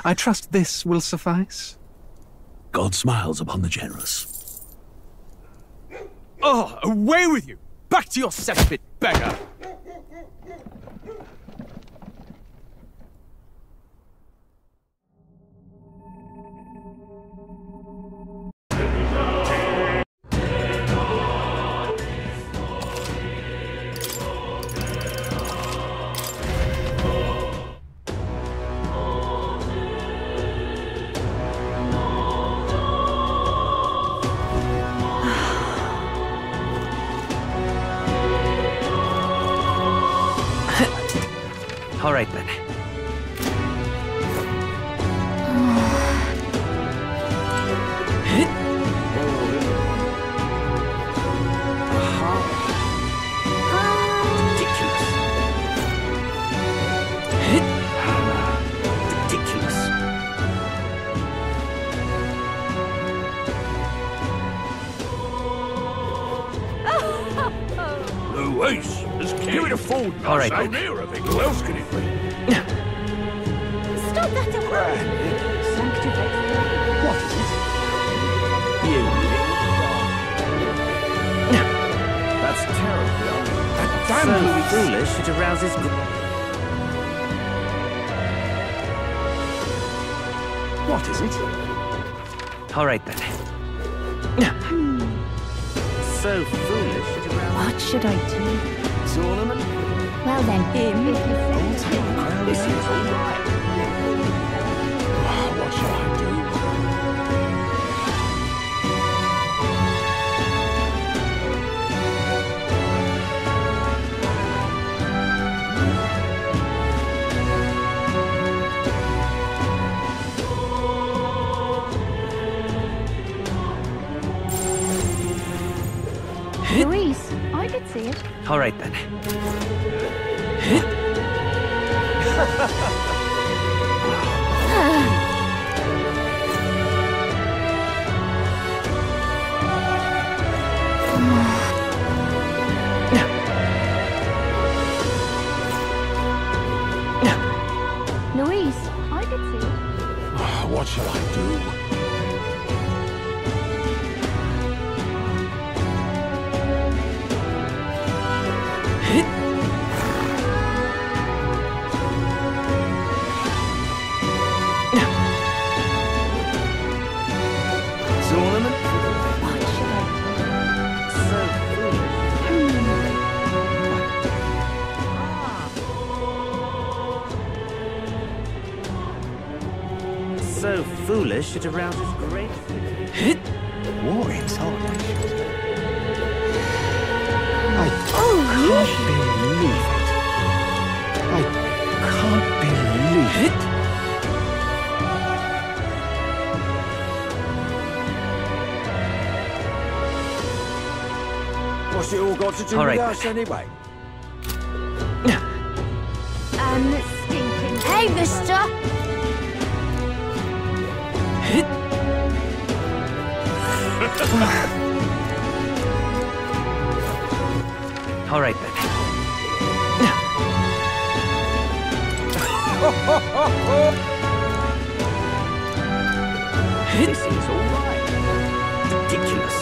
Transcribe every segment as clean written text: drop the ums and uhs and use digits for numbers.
I trust this will suffice. God smiles upon the generous. Oh, away with you! Back to your cesspit, beggar! All right, then. Luis, this can't be a fool. All right, So then. near of it. Who else can it be? Stop that at once! Sanctify. What is it? You little dog. That's terribly unfair. That damn So Luis. foolish, it arouses... What is it? All right, then. So foolish, it arouses... What should I do? Tournament? Well then, him. This is all right. What shall I do? Luis, I could see it. All right, then. Luis, I could see it. What shall I do? Tournament? What should I So foolish. So foolish, it arouses great... What in tarnation? I can't believe it. What's it all got to do All right, with us anyway? I'm stinking. Hey, mister! All right, then. This is all right. Ridiculous.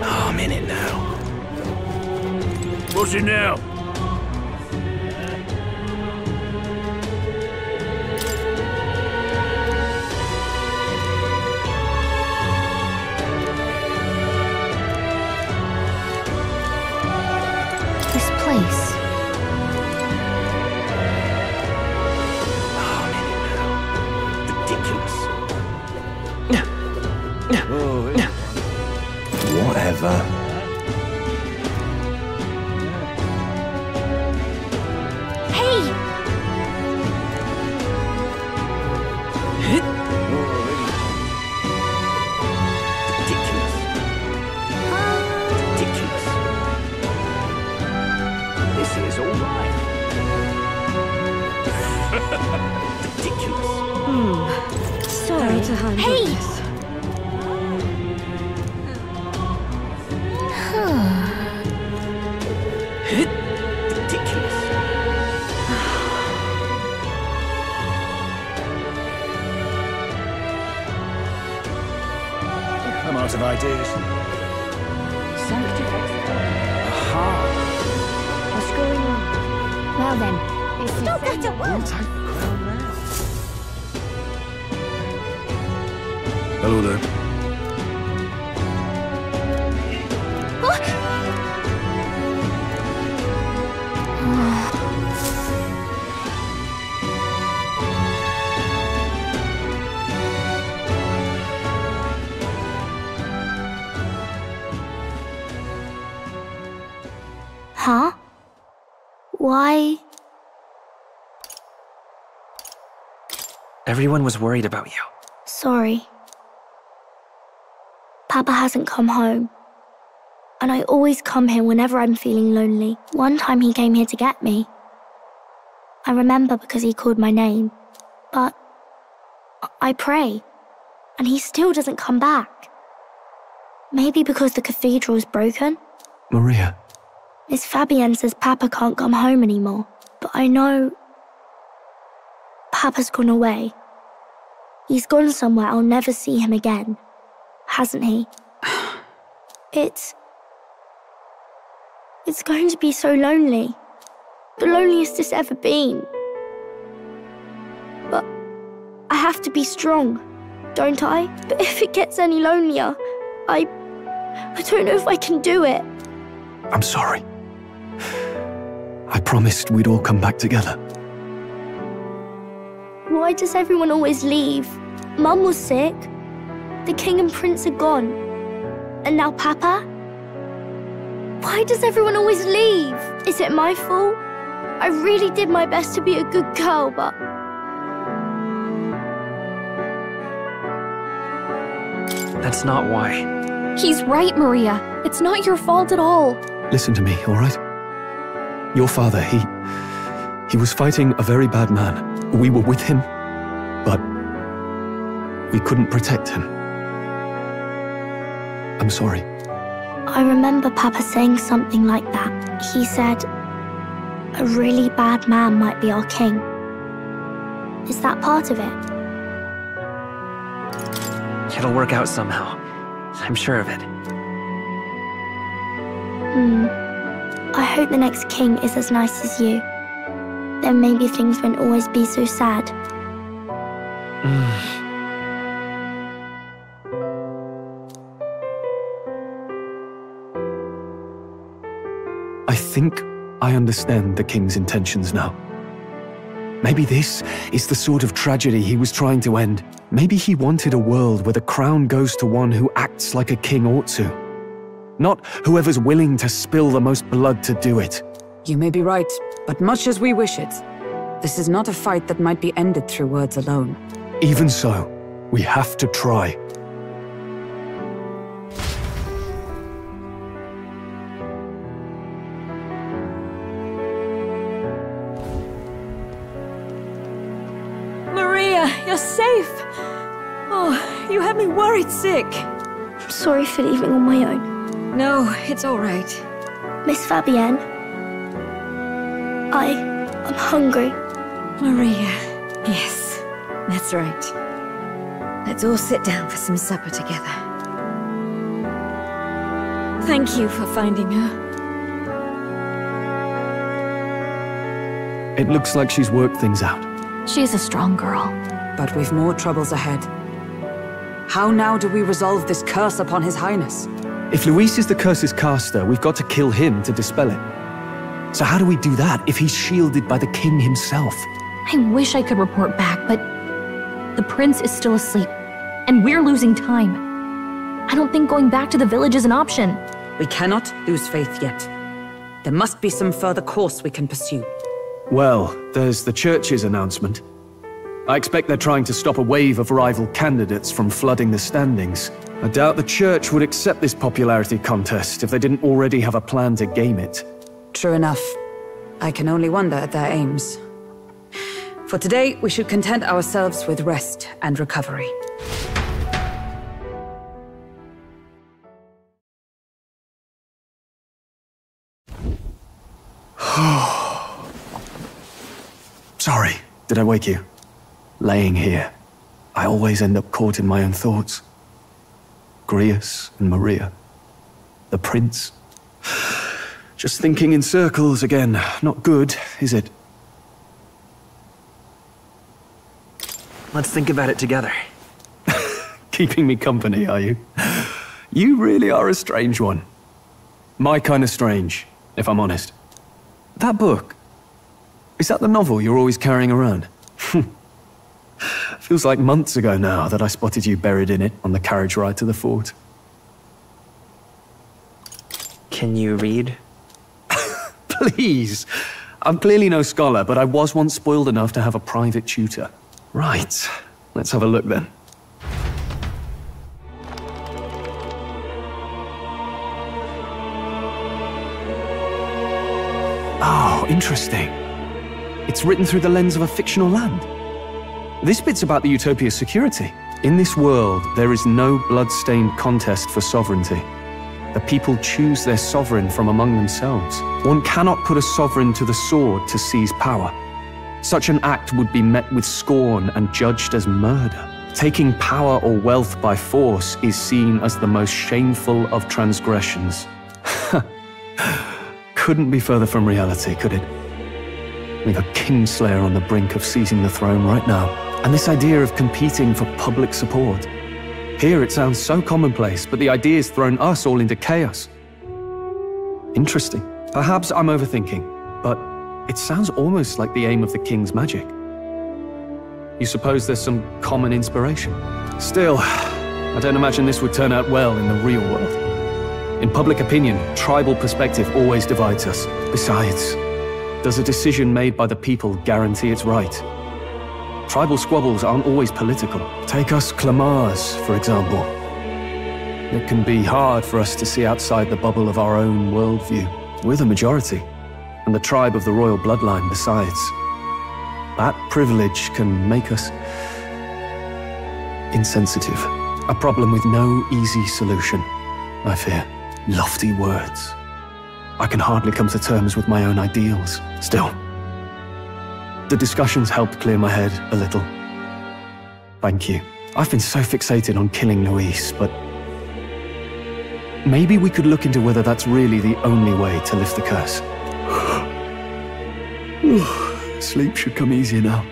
Oh, I'm in it now. What's it now? This place. Oh, I'm in it now. Ridiculous. Whatever. Hey! Ridiculous. Ridiculous. This is all right. Ridiculous. Sorry. Hey! Ridiculous. dude. Sanctifex. Aha. What's going on? Well then, it's Stop that at We'll once! take the crown now. Hello there. Huh? Why? Everyone was worried about you. Sorry. Papa hasn't come home. And I always come here whenever I'm feeling lonely. One time he came here to get me. I remember because he called my name. But I pray, and he still doesn't come back. Maybe because the cathedral's broken? Maria. Miss Fabienne says Papa can't come home anymore. But I know Papa's gone away. He's gone somewhere I'll never see him again. Hasn't he? It's going to be so lonely. The loneliest it's ever been. But I have to be strong, don't I? But if it gets any lonelier, I don't know if I can do it. I'm sorry. I promised we'd all come back together. Why does everyone always leave? Mum was sick. The king and prince are gone. And now Papa? Why does everyone always leave? Is it my fault? I really did my best to be a good girl, but... That's not why. He's right, Maria. It's not your fault at all. Listen to me, all right? Your father, he was fighting a very bad man. We were with him, but we couldn't protect him. I'm sorry. I remember Papa saying something like that. He said, a really bad man might be our king. Is that part of it? It'll work out somehow. I'm sure of it. I hope the next king is as nice as you. Then maybe things won't always be so sad. I think I understand the king's intentions now. Maybe this is the sort of tragedy he was trying to end. Maybe he wanted a world where the crown goes to one who acts like a king ought to. Not whoever's willing to spill the most blood to do it. You may be right, but much as we wish it, this is not a fight that might be ended through words alone. Even so, we have to try. Maria, you're safe. Oh, you had me worried sick. I'm sorry for leaving on my own. No, it's all right. Miss Fabienne, I'm hungry. Maria, yes, that's right. Let's all sit down for some supper together. Thank you for finding her. It looks like she's worked things out. She's a strong girl. But we've more troubles ahead. How now do we resolve this curse upon His Highness? If Luis is the curse's caster, we've got to kill him to dispel it. So how do we do that if he's shielded by the king himself? I wish I could report back, but the prince is still asleep, and we're losing time. I don't think going back to the village is an option. We cannot lose faith yet. There must be some further course we can pursue. Well, there's the church's announcement. I expect they're trying to stop a wave of rival candidates from flooding the standings. I doubt the church would accept this popularity contest if they didn't already have a plan to game it. True enough. I can only wonder at their aims. For today, we should content ourselves with rest and recovery. Sorry, did I wake you? Laying here, I always end up caught in my own thoughts. Grius and Maria. The prince. Just thinking in circles again. Not good, is it? Let's think about it together. Keeping me company, are you? You really are a strange one. My kind of strange, if I'm honest. That book, is that the novel you're always carrying around? Feels like months ago now that I spotted you buried in it on the carriage ride to the fort. Can you read? Please! I'm clearly no scholar, but I was once spoiled enough to have a private tutor. Right, let's have a look then. Oh, interesting. It's written through the lens of a fictional land. This bit's about the Utopia's security. In this world, there is no blood-stained contest for sovereignty. The people choose their sovereign from among themselves. One cannot put a sovereign to the sword to seize power. Such an act would be met with scorn and judged as murder. Taking power or wealth by force is seen as the most shameful of transgressions. Couldn't be further from reality, could it? We've a Kingslayer on the brink of seizing the throne right now. And this idea of competing for public support. Here it sounds so commonplace, but the idea's thrown us all into chaos. Interesting. Perhaps I'm overthinking, but it sounds almost like the aim of the king's magic. You suppose there's some common inspiration? Still, I don't imagine this would turn out well in the real world. In public opinion, tribal perspective always divides us. Besides, does a decision made by the people guarantee it's right? Tribal squabbles aren't always political. Take us Clamars, for example. It can be hard for us to see outside the bubble of our own worldview. We're the majority, and the tribe of the royal bloodline besides. That privilege can make us insensitive. A problem with no easy solution, I fear. Lofty words. I can hardly come to terms with my own ideals. Still, the discussions helped clear my head a little. Thank you. I've been so fixated on killing Luis, but maybe we could look into whether that's really the only way to lift the curse. Sleep should come easier now.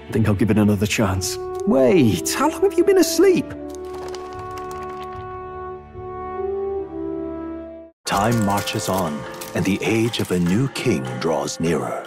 I think I'll give it another chance. Wait, how long have you been asleep? Time marches on, and the age of a new king draws nearer.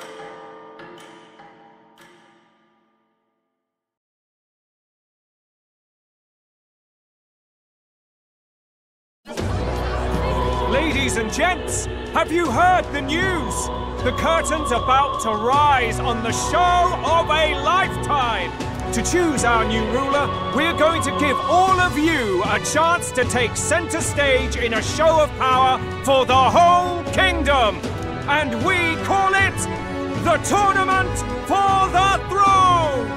Ladies and gents, have you heard the news? The curtain's about to rise on the show of a lifetime. To choose our new ruler, we're going to give all of you a chance to take center stage in a show of power for the whole kingdom. And we call it the Tournament for the Throne!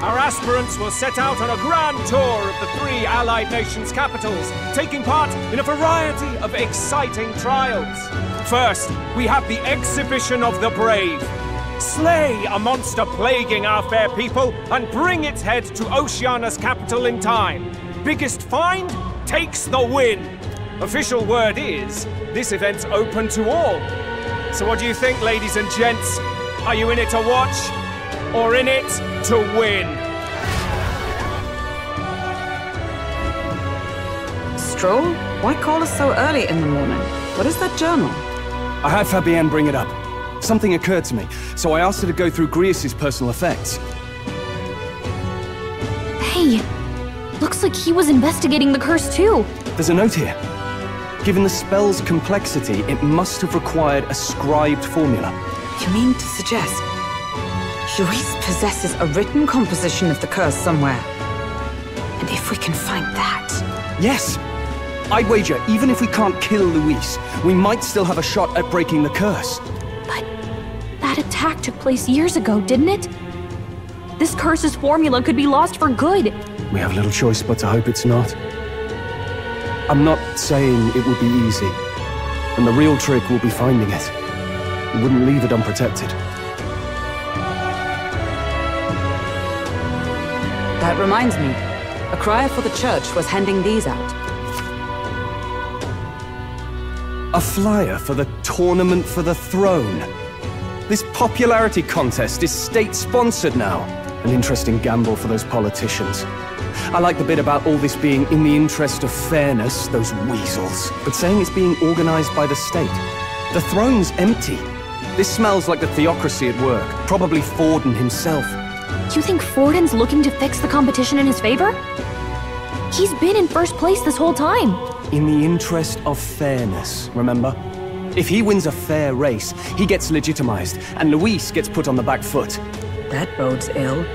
Our aspirants will set out on a grand tour of the 3 allied nations' capitals, taking part in a variety of exciting trials. First, we have the Exhibition of the Brave. Slay a monster plaguing our fair people and bring its head to Oceania's capital in time. Biggest find takes the win. Official word is, this event's open to all. So what do you think, ladies and gents? Are you in it to watch, or in it to win? Stroll? Why call us so early in the morning? What is that journal? I had Fabienne bring it up. Something occurred to me, so I asked her to go through Grius' personal effects. Hey, looks like he was investigating the curse too. There's a note here. Given the spell's complexity, it must have required a scribed formula. You mean to suggest Luis possesses a written composition of the curse somewhere? And if we can find that... Yes! I'd wager, even if we can't kill Luis, we might still have a shot at breaking the curse. But that attack took place years ago, didn't it? This curse's formula could be lost for good. We have little choice but to hope it's not. I'm not saying it would be easy, and the real trick will be finding it. We wouldn't leave it unprotected. That reminds me. A crier for the church was handing these out. A flyer for the Tournament for the Throne. This popularity contest is state-sponsored now. An interesting gamble for those politicians. I like the bit about all this being in the interest of fairness, those weasels. But saying it's being organized by the state. The throne's empty. This smells like the theocracy at work. Probably Forden himself. You think Forden's looking to fix the competition in his favor? He's been in first place this whole time. In the interest of fairness, remember? If he wins a fair race, he gets legitimized, and Luis gets put on the back foot. That bodes ill.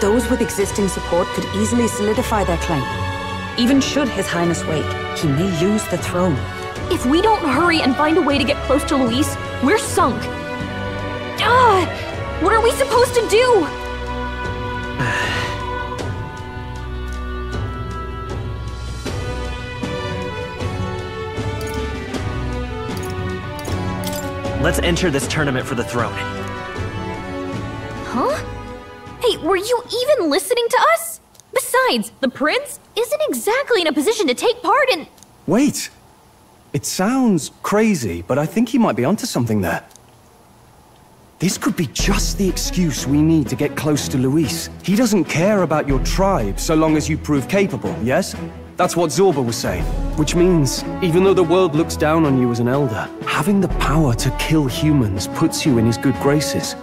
Those with existing support could easily solidify their claim. Even should His Highness wake, he may lose the throne. If we don't hurry and find a way to get close to Luis, we're sunk. What are we supposed to do? Let's enter this tournament for the throne. Huh? Hey, were you even listening to us? Besides, the prince isn't exactly in a position to take part in... Wait! It sounds crazy, but I think he might be onto something there. This could be just the excuse we need to get close to Luis. He doesn't care about your tribe so long as you prove capable, yes? That's what Zorba was saying. Which means, even though the world looks down on you as an elder, having the power to kill humans puts you in his good graces.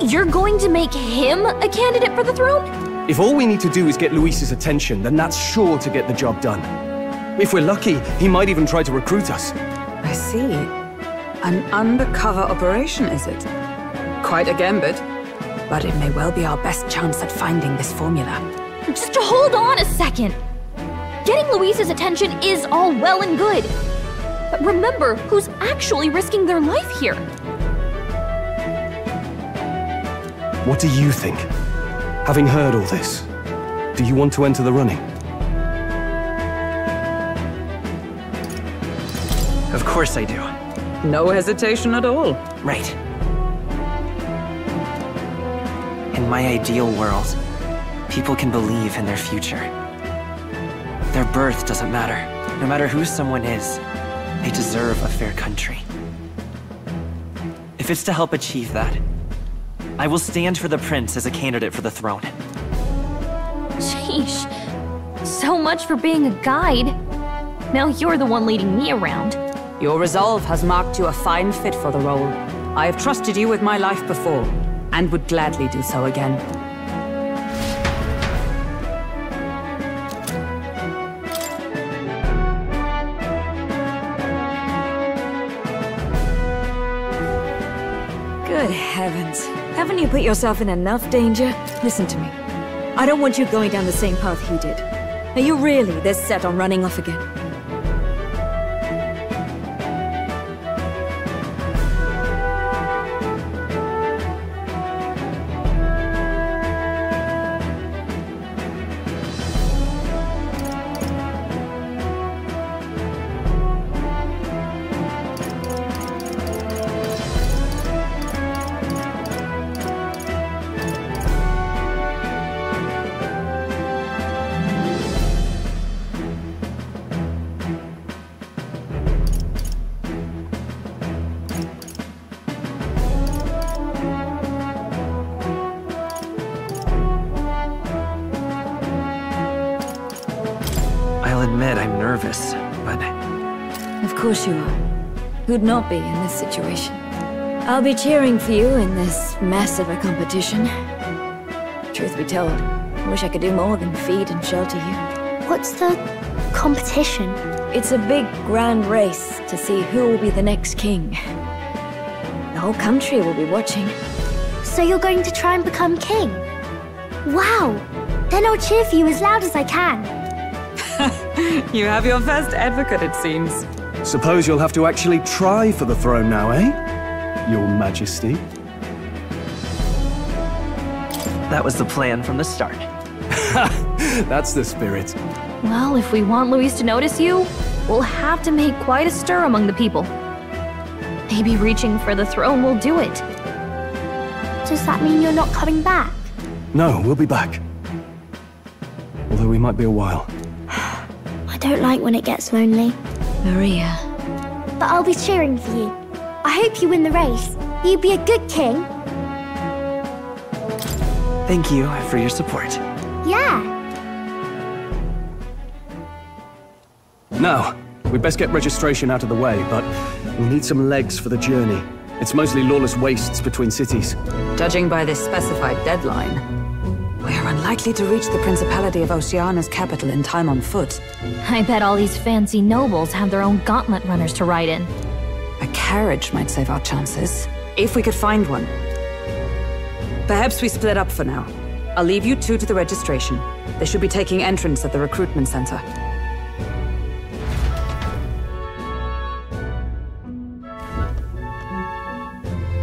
You're going to make him a candidate for the throne? If all we need to do is get Luis's attention, then that's sure to get the job done. If we're lucky, he might even try to recruit us. I see. An undercover operation, is it? Quite a gambit. But it may well be our best chance at finding this formula. Just hold on a second. Getting Luis's attention is all well and good. But remember who's actually risking their life here. What do you think? Having heard all this, do you want to enter the running? Of course I do. No hesitation at all. Right. In my ideal world, people can believe in their future. Their birth doesn't matter. No matter who someone is, they deserve a fair country. If it's to help achieve that, I will stand for the prince as a candidate for the throne. Sheesh. So much for being a guide. Now you're the one leading me around. Your resolve has marked you a fine fit for the role. I have trusted you with my life before, and would gladly do so again. Good heavens. Haven't you put yourself in enough danger? Listen to me. I don't want you going down the same path he did. Are you really this set on running off again? I'll admit I'm nervous, but... Of course you are. Who'd not be in this situation? I'll be cheering for you in this mess of a competition. Truth be told, I wish I could do more than feed and shelter you. What's the competition? It's a big, grand race to see who will be the next king. The whole country will be watching. So you're going to try and become king? Wow! Then I'll cheer for you as loud as I can. You have your first advocate, it seems. Suppose you'll have to actually try for the throne now, eh? Your Majesty. That was the plan from the start. That's the spirit. Well, if we want Luis to notice you, we'll have to make quite a stir among the people. Maybe reaching for the throne will do it. Does that mean you're not coming back? No, we'll be back. Although we might be a while. I don't like when it gets lonely. Maria, but I'll be cheering for you. I hope you win the race. You'd be a good king. Thank you for your support. Yeah. Now, we'd best get registration out of the way, but we'll need some legs for the journey. It's mostly lawless wastes between cities. Judging by this specified deadline, we are unlikely to reach the Principality of Oceana's capital in time on foot. I bet all these fancy nobles have their own gauntlet runners to ride in. A carriage might save our chances, if we could find one. Perhaps we split up for now. I'll leave you two to the registration. They should be taking entrance at the recruitment center.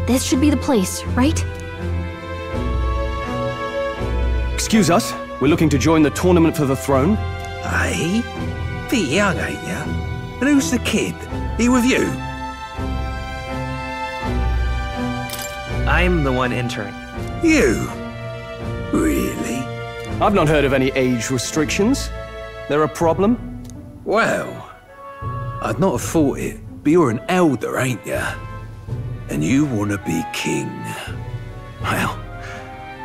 This should be the place, right? Excuse us, we're looking to join the Tournament for the Throne. Hey? Bit young, ain't ya? And who's the kid? He with you? I'm the one entering. You? Really? I've not heard of any age restrictions. There a problem? Well, I'd not have thought it, but you're an elder, ain't ya? And you want to be king. Well,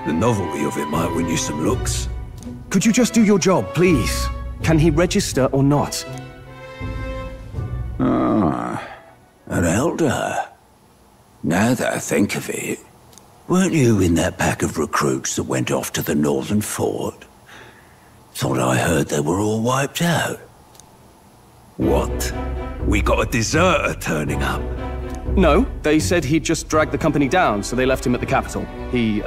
the novelty of it might win you some looks. Could you just do your job, please? Can he register or not? Ah, an elder. Now that I think of it, weren't you in that pack of recruits that went off to the Northern Fort? Thought I heard they were all wiped out. What? We got a deserter turning up? No, they said he'd just dragged the company down, so they left him at the capital. He,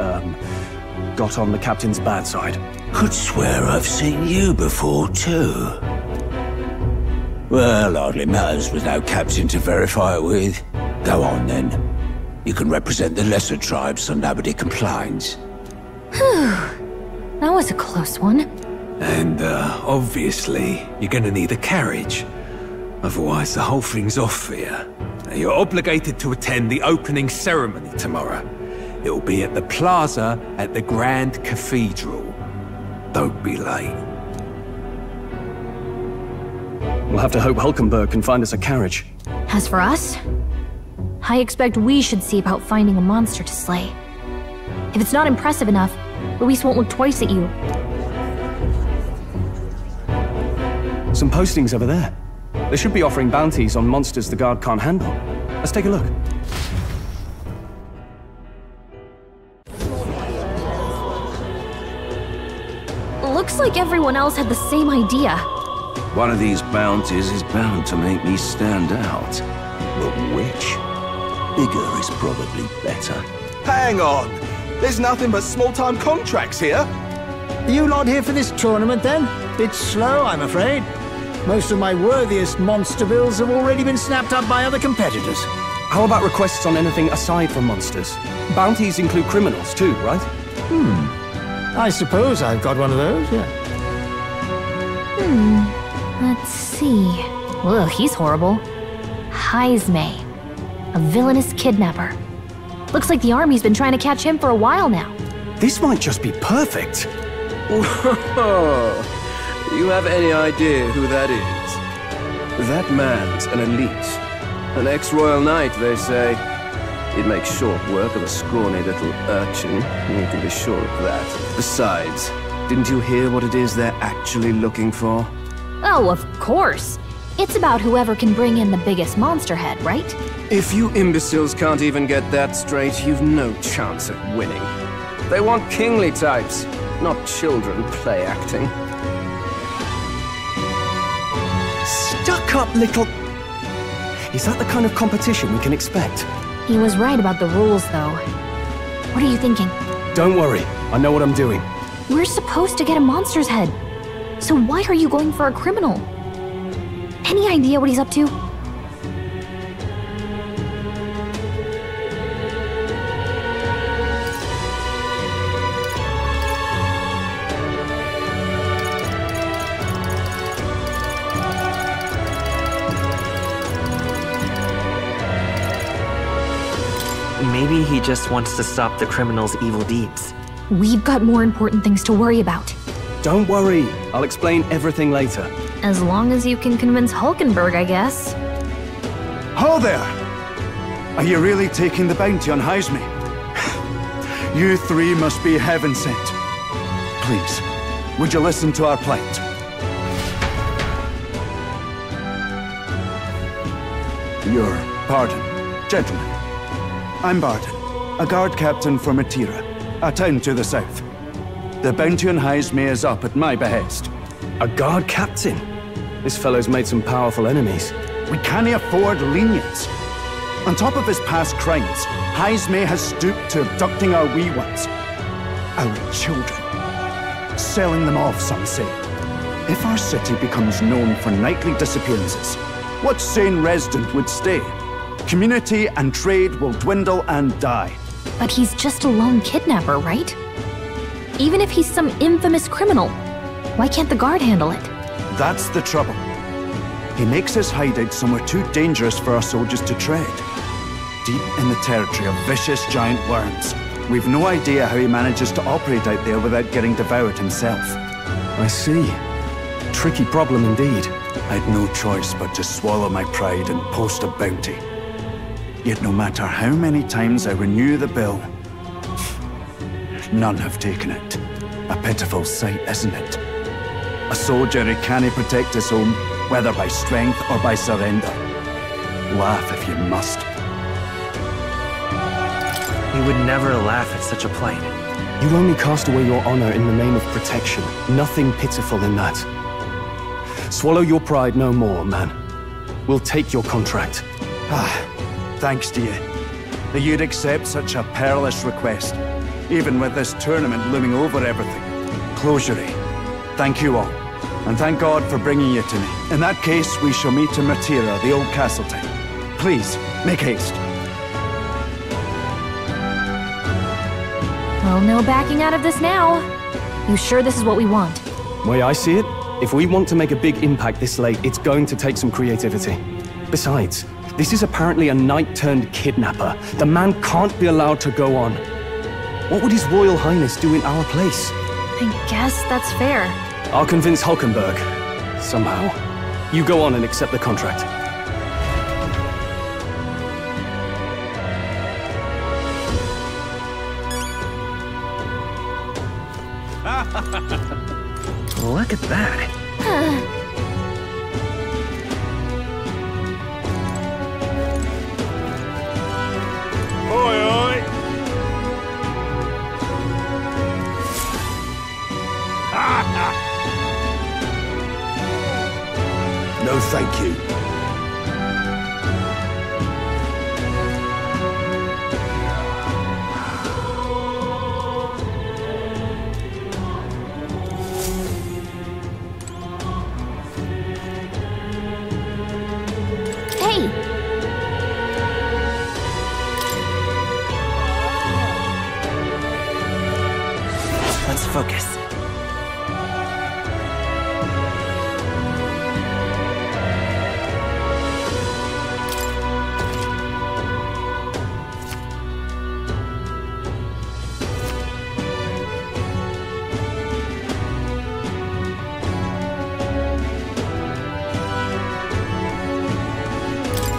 got on the captain's bad side. Could swear I've seen you before, too. Well, hardly matters with no captain to verify it with. Go on, then. You can represent the lesser tribes so nobody complains. Whew. That was a close one. And, obviously, you're gonna need a carriage. Otherwise, the whole thing's off for you. Now, you're obligated to attend the opening ceremony tomorrow. It'll be at the plaza at the Grand Cathedral. Don't be late. We'll have to hope Hulkenberg can find us a carriage. As for us, I expect we should see about finding a monster to slay. If it's not impressive enough, Luis won't look twice at you. Some postings over there. They should be offering bounties on monsters the guard can't handle. Let's take a look. Looks like everyone else had the same idea. One of these bounties is bound to make me stand out. But which? Bigger is probably better. Hang on! There's nothing but small-time contracts here! Are you lot here for this tournament, then? Bit slow, I'm afraid. Most of my worthiest monster bills have already been snapped up by other competitors. How about requests on anything aside from monsters? Bounties include criminals too, right? I suppose I've got one of those, yeah. Let's see. Ugh, he's horrible. Heisme. A villainous kidnapper. Looks like the army's been trying to catch him for a while now. This might just be perfect. Whoa! You have any idea who that is? That man's an elite. An ex-royal knight, they say. He'd make short work of a scrawny little urchin. You can be sure of that. Besides, didn't you hear what it is they're actually looking for? Oh, of course. It's about whoever can bring in the biggest monster head, right? If you imbeciles can't even get that straight, you've no chance at winning. They want kingly types, not children play acting. Stuck-up little... Is that the kind of competition we can expect? He was right about the rules, though. What are you thinking? Don't worry, I know what I'm doing. We're supposed to get a monster's head. So why are you going for a criminal? Any idea what he's up to? Maybe he just wants to stop the criminal's evil deeds. We've got more important things to worry about. Don't worry, I'll explain everything later. As long as you can convince Hulkenberg, I guess. Ho there! Are you really taking the bounty on Haisme? You three must be heaven sent. Please, would you listen to our plight? Your pardon, gentlemen. I'm Barton, a guard captain for Matira, a town to the south. The bounty on Haisme is up at my behest. A guard captain? This fellow's made some powerful enemies. We can't afford lenience. On top of his past crimes, Haisme has stooped to abducting our wee ones. Our children. Selling them off, some say. If our city becomes known for nightly disappearances, what sane resident would stay? Community and trade will dwindle and die. But he's just a lone kidnapper, right? Even if he's some infamous criminal, why can't the guard handle it? That's the trouble. He makes his hideout somewhere too dangerous for our soldiers to tread. Deep in the territory of vicious giant worms. We've no idea how he manages to operate out there without getting devoured himself. I see. Tricky problem indeed. I'd no choice but to swallow my pride and post a bounty. Yet no matter how many times I renew the bill, none have taken it. A pitiful sight, isn't it? A soldier who can't protect his home, whether by strength or by surrender. Laugh if you must. We would never laugh at such a plight. You only cast away your honor in the name of protection. Nothing pitiful in that. Swallow your pride no more, man. We'll take your contract. Thanks to you. That you'd accept such a perilous request, even with this tournament looming over everything. Closure. Thank you all, and thank God for bringing you to me. In that case, we shall meet in Matira, the old castle town. Please, make haste. Well, no backing out of this now. You sure this is what we want? Way I see it, if we want to make a big impact this late, it's going to take some creativity. Besides, this is apparently a knight-turned-kidnapper. The man can't be allowed to go on. What would His Royal Highness do in our place? I guess that's fair. I'll convince Hulkenberg. Somehow. You go on and accept the contract. Look at that. Oi, oi! No, thank you. Let's focus.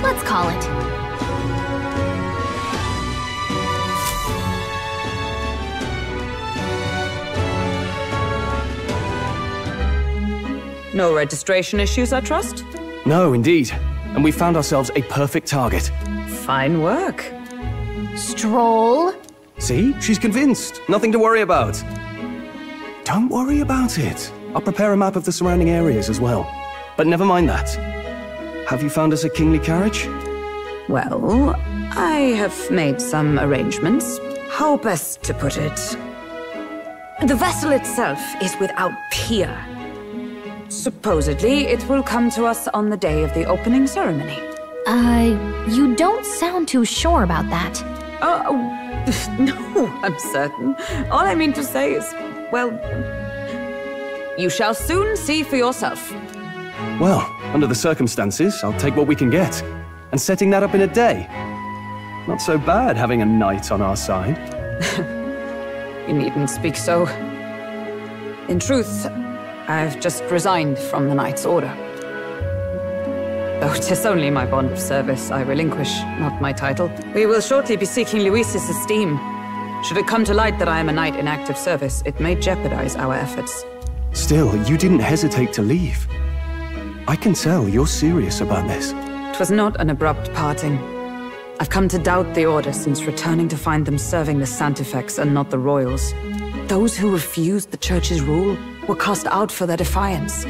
Let's call it. No registration issues, I trust? No, indeed. And we found ourselves a perfect target. Fine work. Stroll. See? She's convinced. Nothing to worry about. Don't worry about it. I'll prepare a map of the surrounding areas as well. But never mind that. Have you found us a kingly carriage? Well, I have made some arrangements. How best to put it? The vessel itself is without peer. Supposedly, it will come to us on the day of the opening ceremony. You don't sound too sure about that. No, I'm certain. All I mean to say is, well, you shall soon see for yourself. Well, under the circumstances, I'll take what we can get. And setting that up in a day. Not so bad having a knight on our side. You needn't speak so. In truth, I've just resigned from the Knight's Order. Though 'tis only my bond of service I relinquish, not my title. We will shortly be seeking Luis's esteem. Should it come to light that I am a knight in active service, it may jeopardize our efforts. Still, you didn't hesitate to leave. I can tell you're serious about this. It was not an abrupt parting. I've come to doubt the Order since returning to find them serving the Santifex and not the Royals. Those who refused the Church's rule were cast out for their defiance.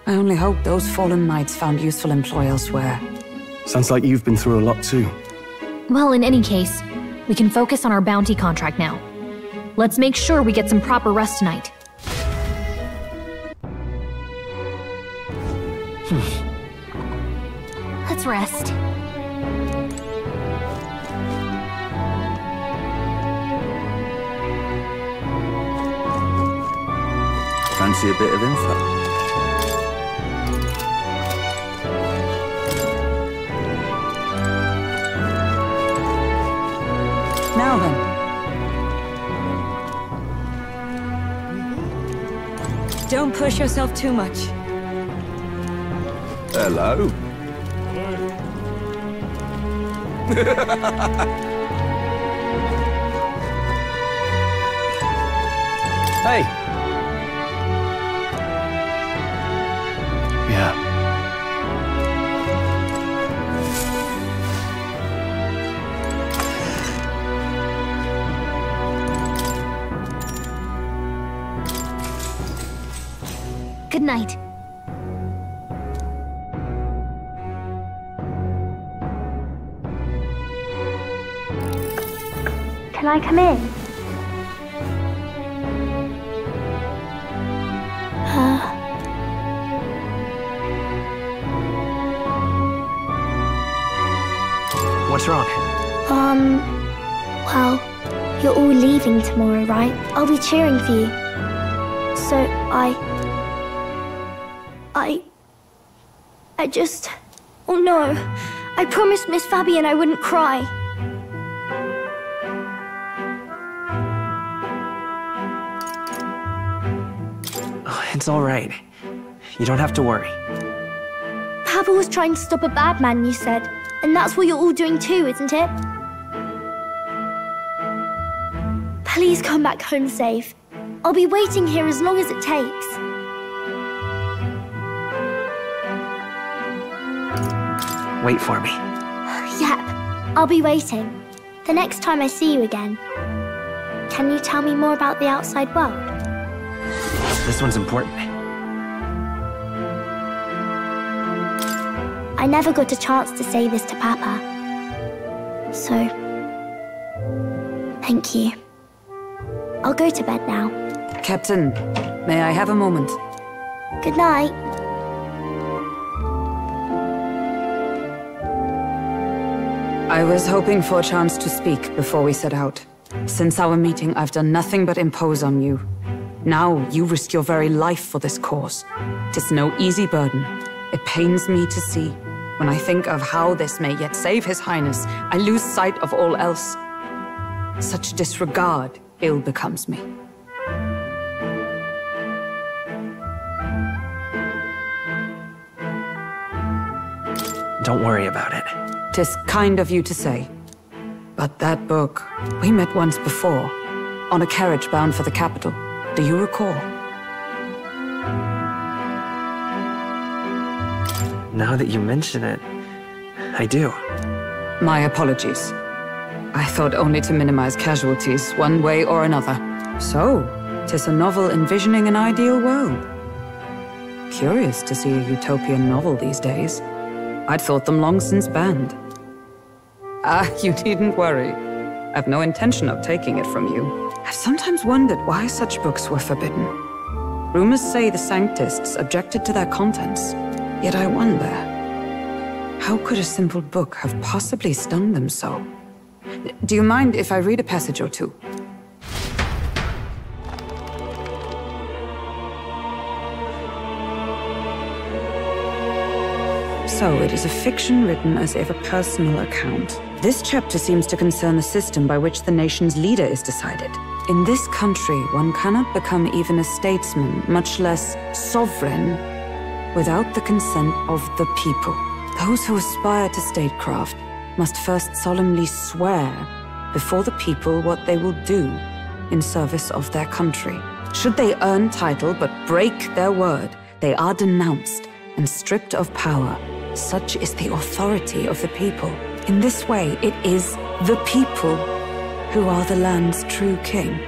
I only hope those fallen knights found useful employ elsewhere. Sounds like you've been through a lot too. Well, in any case, we can focus on our bounty contract now. Let's make sure we get some proper rest tonight. Let's rest. Fancy a bit of info? Now then. Don't push yourself too much. Hello. Hey. Yeah. Good night. Can I come in? What's wrong? Well, you're all leaving tomorrow, right? I'll be cheering for you. So I just... Oh no. I promised Miss Fabian I wouldn't cry. Oh, it's all right. You don't have to worry. Papa was trying to stop a bad man, you said. And that's what you're all doing too, isn't it? Please come back home safe. I'll be waiting here as long as it takes. Wait for me. Yep, I'll be waiting. The next time I see you again. Can you tell me more about the outside world? This one's important. I never got a chance to say this to Papa. So, thank you. I'll go to bed now. Captain, may I have a moment? Good night. I was hoping for a chance to speak before we set out. Since our meeting, I've done nothing but impose on you. Now, you risk your very life for this cause. 'Tis no easy burden. It pains me to see. When I think of how this may yet save His Highness, I lose sight of all else. Such disregard ill becomes me. Don't worry about it. 'Tis kind of you to say. But that book, we met once before, on a carriage bound for the capital. Do you recall? Now that you mention it, I do. My apologies. I thought only to minimize casualties, one way or another. So, 'tis a novel envisioning an ideal world. Curious to see a utopian novel these days. I'd thought them long since banned. You needn't worry. I've no intention of taking it from you. I've sometimes wondered why such books were forbidden. Rumors say the Sanctists objected to their contents. Yet I wonder, how could a simple book have possibly stung them so? Do you mind if I read a passage or two? So it is a fiction written as if a personal account. This chapter seems to concern the system by which the nation's leader is decided. In this country, one cannot become even a statesman, much less sovereign, without the consent of the people. Those who aspire to statecraft must first solemnly swear before the people what they will do in service of their country. Should they earn title but break their word, they are denounced and stripped of power. Such is the authority of the people. In this way, it is the people who are the land's true king.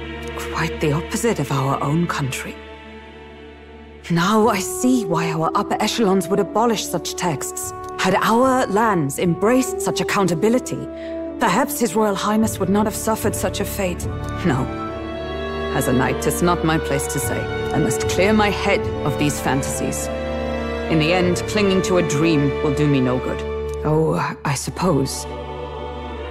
Quite the opposite of our own country. Now I see why our upper echelons would abolish such texts. Had our lands embraced such accountability, perhaps His Royal Highness would not have suffered such a fate. No. As a knight, 'tis not my place to say. I must clear my head of these fantasies. In the end, clinging to a dream will do me no good. Oh, I suppose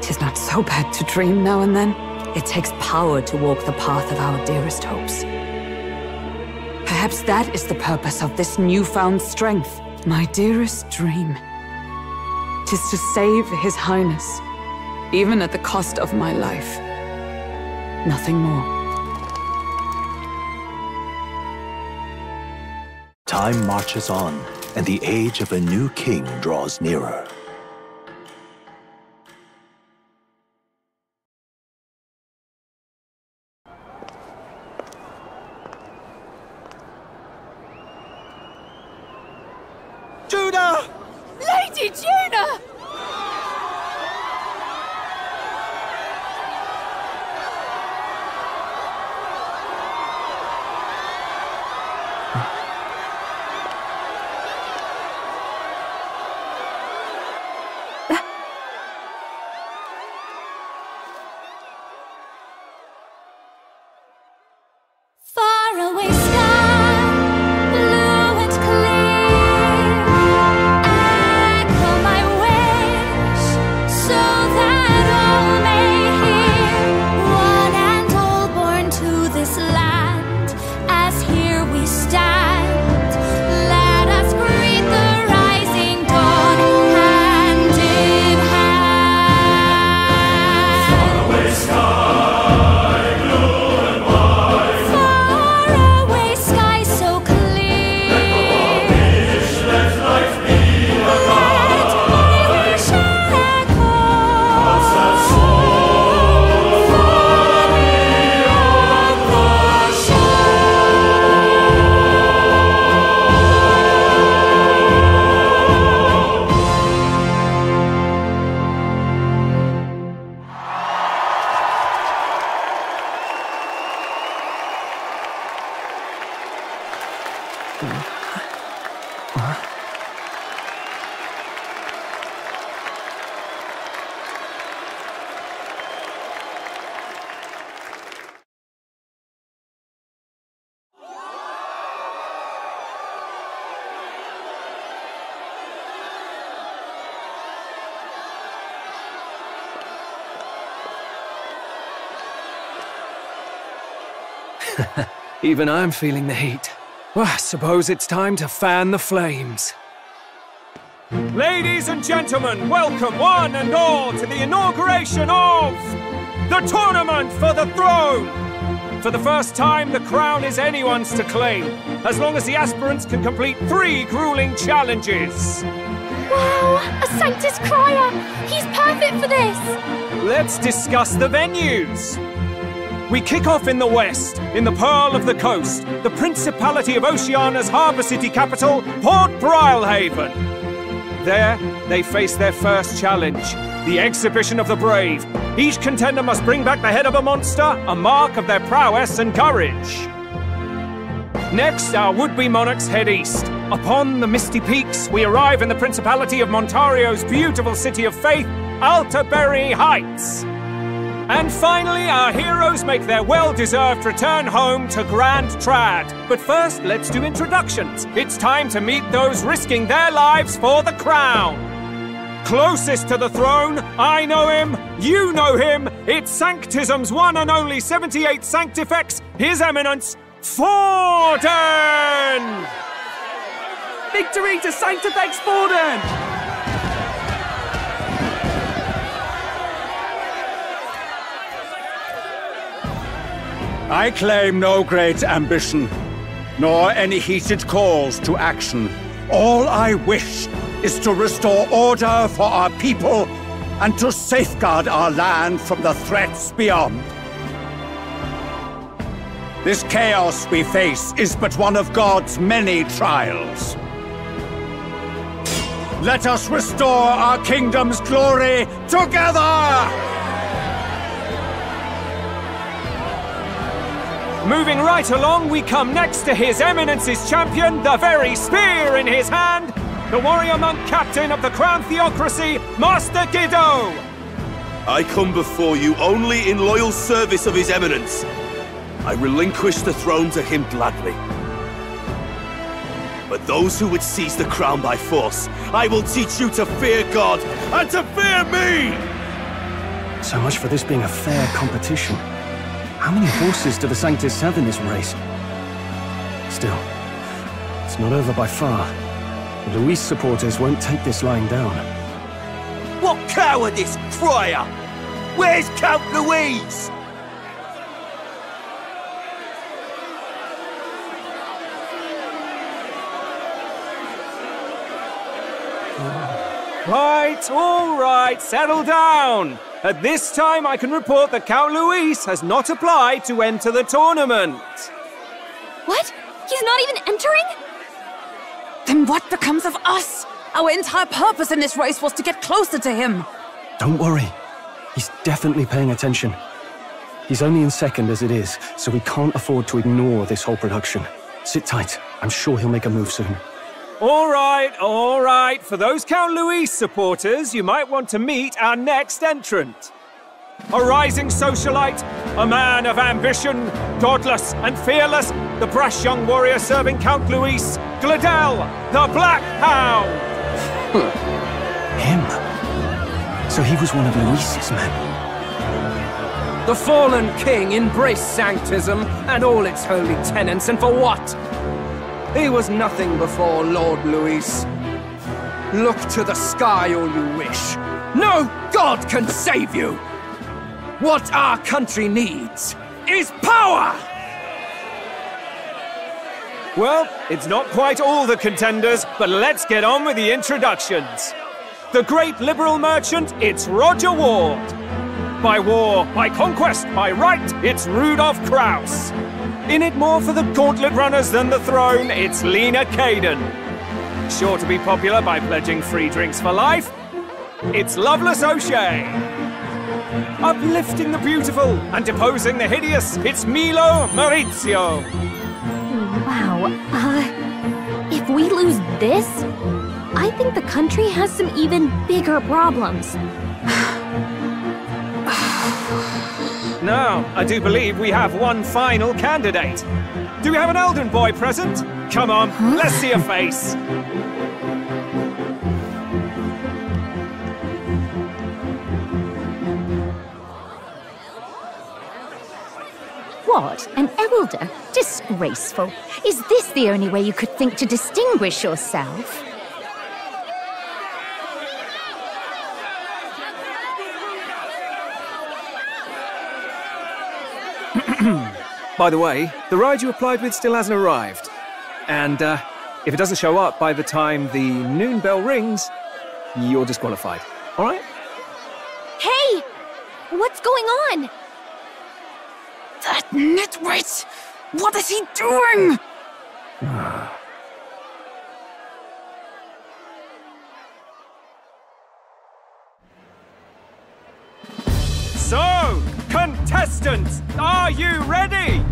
'tis not so bad to dream now and then. It takes power to walk the path of our dearest hopes. Perhaps that is the purpose of this newfound strength. My dearest dream 'tis to save His Highness, even at the cost of my life. Nothing more. Time marches on, and the age of a new king draws nearer. Juna! Lady Juna! Even I'm feeling the heat. Well, I suppose it's time to fan the flames. Ladies and gentlemen, welcome one and all to the inauguration of the Tournament for the Throne! For the first time, the crown is anyone's to claim, as long as the aspirants can complete 3 grueling challenges. Wow, a Sanctus Crier! He's perfect for this! Let's discuss the venues. We kick off in the west, in the Pearl of the Coast, the Principality of Oceania's harbour city capital, Port Brilehaven. There, they face their first challenge, the Exhibition of the Brave. Each contender must bring back the head of a monster, a mark of their prowess and courage. Next, our would-be monarchs head east. Upon the misty peaks, we arrive in the Principality of Montario's beautiful city of faith, Altaberry Heights. And finally, our heroes make their well-deserved return home to Grand Trad. But first, let's do introductions. It's time to meet those risking their lives for the crown. Closest to the throne, I know him, you know him. It's Sanctism's one and only 78 Sanctifex, His Eminence, Forden! Victory to Sanctifex Forden! I claim no great ambition, nor any heated calls to action. All I wish is to restore order for our people and to safeguard our land from the threats beyond. This chaos we face is but one of God's many trials. Let us restore our kingdom's glory together! Moving right along, we come next to His Eminence's champion, the very spear in his hand, the warrior monk captain of the Crown Theocracy, Master Guido! I come before you only in loyal service of His Eminence. I relinquish the throne to him gladly. But those who would seize the crown by force, I will teach you to fear God and to fear me! So much for this being a fair competition. How many horses do the Sanctus have in this race? Still, it's not over by far. The Luis supporters won't take this lying down. What cowardice, Friar! Where's Count Louise? All right, settle down. At this time, I can report that Count Luis has not applied to enter the tournament. What? He's not even entering? Then what becomes of us? Our entire purpose in this race was to get closer to him. Don't worry. He's definitely paying attention. He's only in second as it is, so we can't afford to ignore this whole production. Sit tight. I'm sure he'll make a move soon. All right. For those Count Luis supporters, you might want to meet our next entrant. A rising socialite, a man of ambition, godless and fearless, the brash young warrior serving Count Luis, Gladel, the Black Hound! Him? So he was one of Luis's men? The fallen king embraced Sanctism and all its holy tenets, and for what? He was nothing before Lord Luis. Look to the sky all you wish. No god can save you! What our country needs is power! Well, it's not quite all the contenders, but let's get on with the introductions. The great liberal merchant, it's Roger Ward. By war, by conquest, by right, it's Rudolf Kraus. In it more for the gauntlet runners than the throne, it's Lena Kaden. Sure to be popular by pledging free drinks for life, it's Loveless O'Shea. Uplifting the beautiful and deposing the hideous, it's Milo Maurizio. Wow, if we lose this, I think the country has some even bigger problems. Now, I do believe we have one final candidate. Do we have an Elden boy present? Come on, let's see a face. What? An elder? Disgraceful. Is this the only way you could think to distinguish yourself? By the way, the ride you applied with still hasn't arrived. And if it doesn't show up by the time the noon bell rings, you're disqualified. All right? Hey! What's going on? That nitwit! What is he doing? So, contestants, are you ready?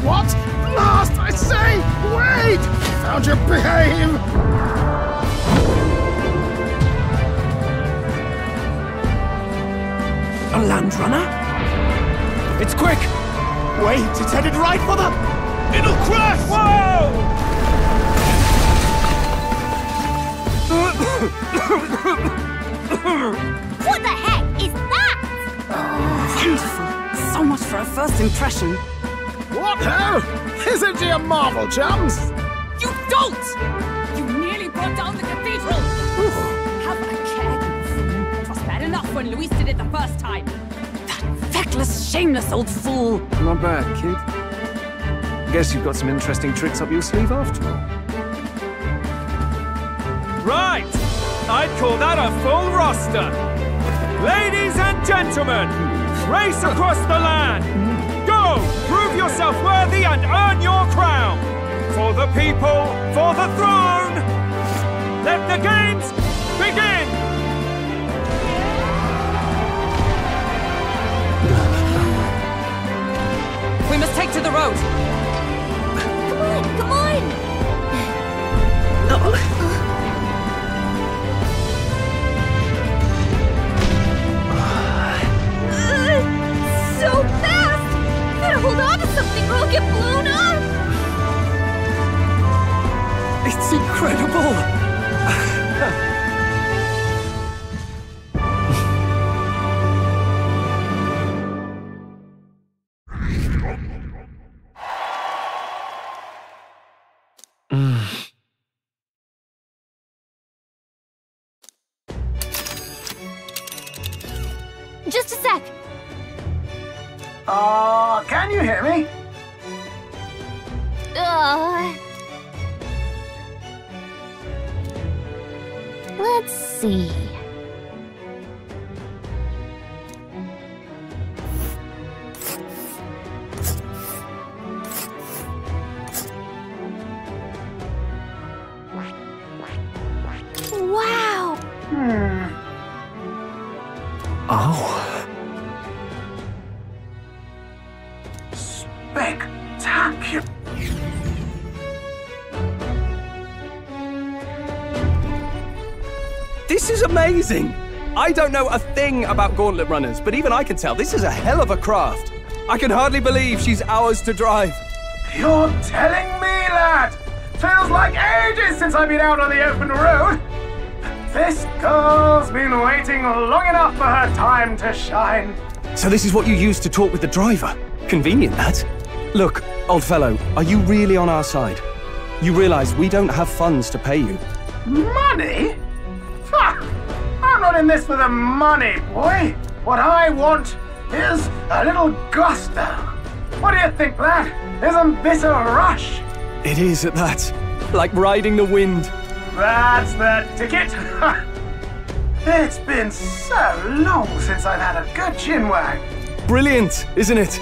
What? Last, I say! Wait! Found your behave! A land runner? It's quick! Wait, it's headed right for the... It'll crash! Whoa! What the heck is that? Wonderful. So much for a first impression. What ho? Isn't he a marvel, chums? You dolt! You nearly brought down the cathedral! Have a care, you fool. It was bad enough when Luis did it the first time. That feckless, shameless old fool. Not bad, kid. Guess you've got some interesting tricks up your sleeve after all. Right! I'd call that a full roster. Ladies and gentlemen, race across the land. Go! Prove yourself worthy and earn your crown. For the people, for the throne. Let the games begin! We must take to the road. Come on, come on! So fast! Gotta hold on to something or I'll get blown up! It's incredible! Just a sec! Can you hear me? Let's see. Wow! Oh. Spectacular! This is amazing! I don't know a thing about gauntlet runners, but even I can tell this is a hell of a craft. I can hardly believe she's ours to drive. You're telling me, lad? Feels like ages since I've been out on the open road. This girl's been waiting long enough for her time to shine. So this is what you used to talk with the driver? Convenient, that. Look, old fellow, are you really on our side? You realize we don't have funds to pay you. Money? Fuck! I'm not in this for the money, boy. What I want is a little gusto. What do you think, lad? Isn't this a rush? It is at that. Like riding the wind. That's the ticket. It's been so long since I've had a good chinwag. Brilliant, isn't it?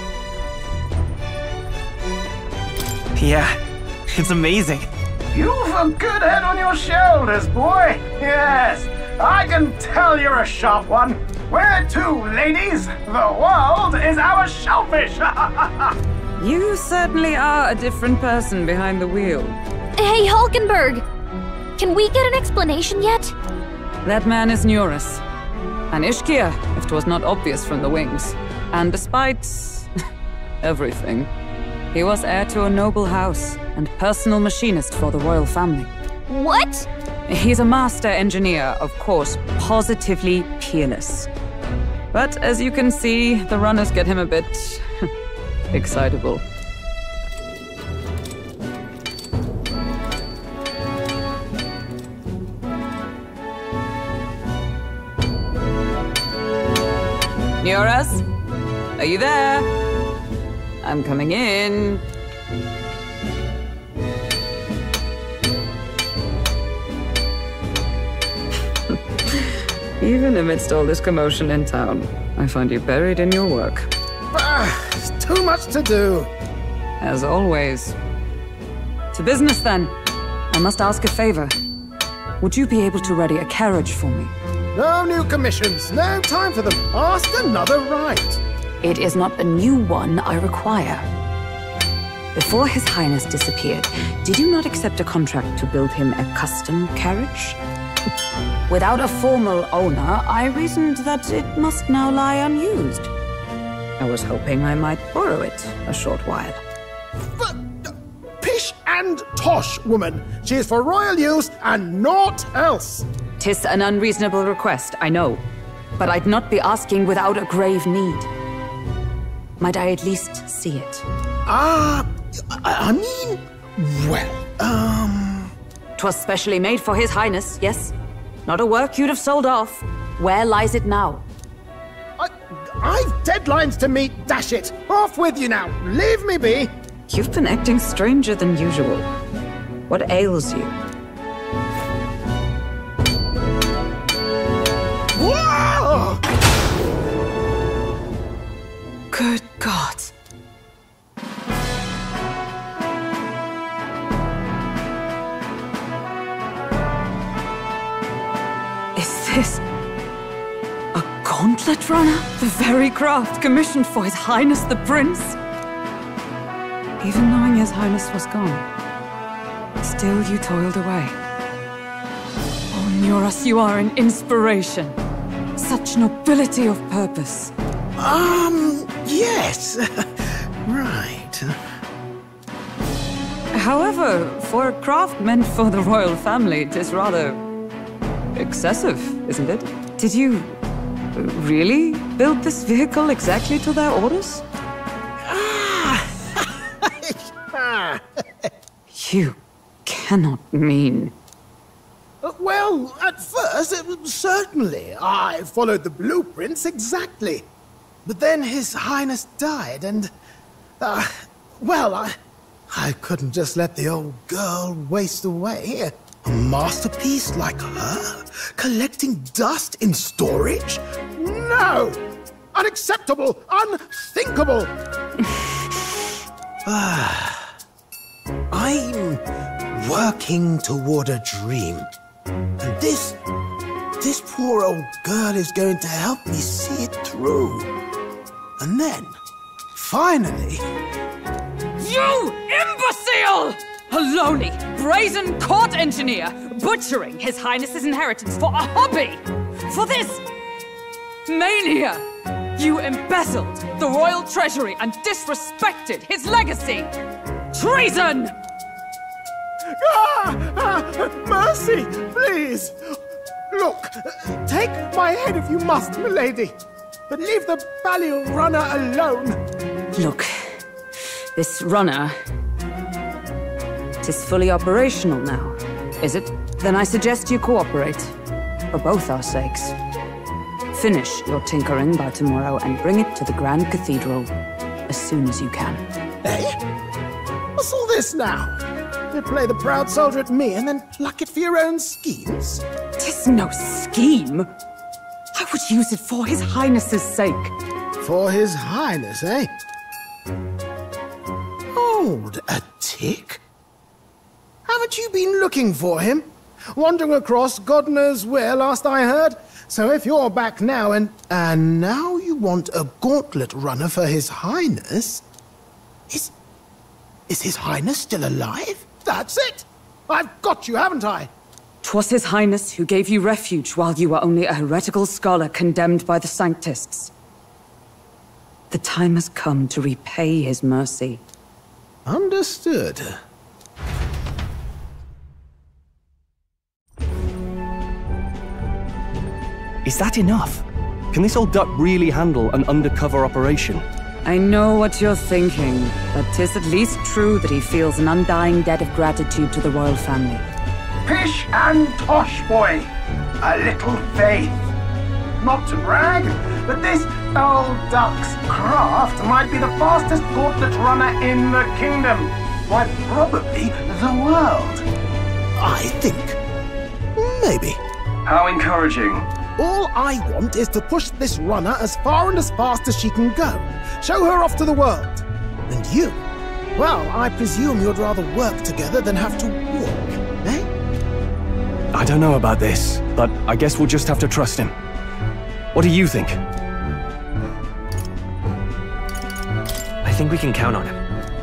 Yeah, it's amazing. You've a good head on your shoulders, boy. Yes, I can tell you're a sharp one. Where to, ladies? The world is our shellfish. You certainly are a different person behind the wheel. Hey, Hulkenberg! Can we get an explanation yet? That man is Neurus. An Ishkia, if 'twas not obvious from the wings. And despite everything, he was heir to a noble house and personal machinist for the royal family. What? He's a master engineer, of course, positively peerless. But as you can see, the runners get him a bit excitable. Neurus? Are you there? I'm coming in. Even amidst all this commotion in town, I find you buried in your work. It's too much to do. As always. To business, then. I must ask a favor. Would you be able to ready a carriage for me? No new commissions. No time for them. Ask another right. It is not a new one I require. Before His Highness disappeared, did you not accept a contract to build him a custom carriage? Without a formal owner, I reasoned that it must now lie unused. I was hoping I might borrow it a short while. But, pish and tosh, woman. She is for royal use and naught else. 'Tis an unreasonable request, I know. But I'd not be asking without a grave need. Might I at least see it? I mean, well, 'Twas specially made for His Highness, yes? Not a work you'd have sold off. Where lies it now? I've deadlines to meet, dash it! Off with you now! Leave me be! You've been acting stranger than usual. What ails you? Whoa! Good God. Is this a gauntlet runner? The very craft commissioned for His Highness the Prince? Even knowing His Highness was gone, still you toiled away. Oh, Nuras, you are an inspiration. Such nobility of purpose. Yes. Right. However, for a craft meant for the royal family, it is rather excessive, isn't it? Did you really build this vehicle exactly to their orders? You cannot mean... Well, at first, certainly. I followed the blueprints exactly. But then His Highness died, and... well, I couldn't just let the old girl waste away. A masterpiece like her? Collecting dust in storage? No! Unacceptable! Unthinkable! I'm working toward a dream. And this poor old girl is going to help me see it through. And then, finally... You imbecile! A lowly, brazen court engineer, butchering His Highness's inheritance for a hobby! For this mania! You embezzled the royal treasury and disrespected his legacy! Treason! Mercy, please! Look, take my head if you must, milady, but leave the Balian runner alone. Look, this runner... it is fully operational now, is it? Then I suggest you cooperate, for both our sakes. Finish your tinkering by tomorrow and bring it to the Grand Cathedral as soon as you can. Eh? What's all this now? You play the proud soldier at me and then pluck it for your own schemes? 'Tis no scheme. I would use it for His Highness's sake. For His Highness, eh? Hold a tick. Haven't you been looking for him? Wandering across God knows where, last I heard. So if you're back now and now you want a gauntlet runner for His Highness? Is His Highness still alive? That's it! I've got you, haven't I? 'Twas His Highness who gave you refuge while you were only a heretical scholar condemned by the Sanctists. The time has come to repay His mercy. Understood. Is that enough? Can this old duck really handle an undercover operation? I know what you're thinking, but 'tis at least true that he feels an undying debt of gratitude to the royal family. Pish and tosh, boy. A little faith. Not to brag, but this old duck's craft might be the fastest gauntlet runner in the kingdom. Why, probably the world. I think. Maybe. How encouraging. All I want is to push this runner as far and as fast as she can go. Show her off to the world. And you? Well, I presume you'd rather work together than have to walk, eh? I don't know about this, but I guess we'll just have to trust him. What do you think? I think we can count on him.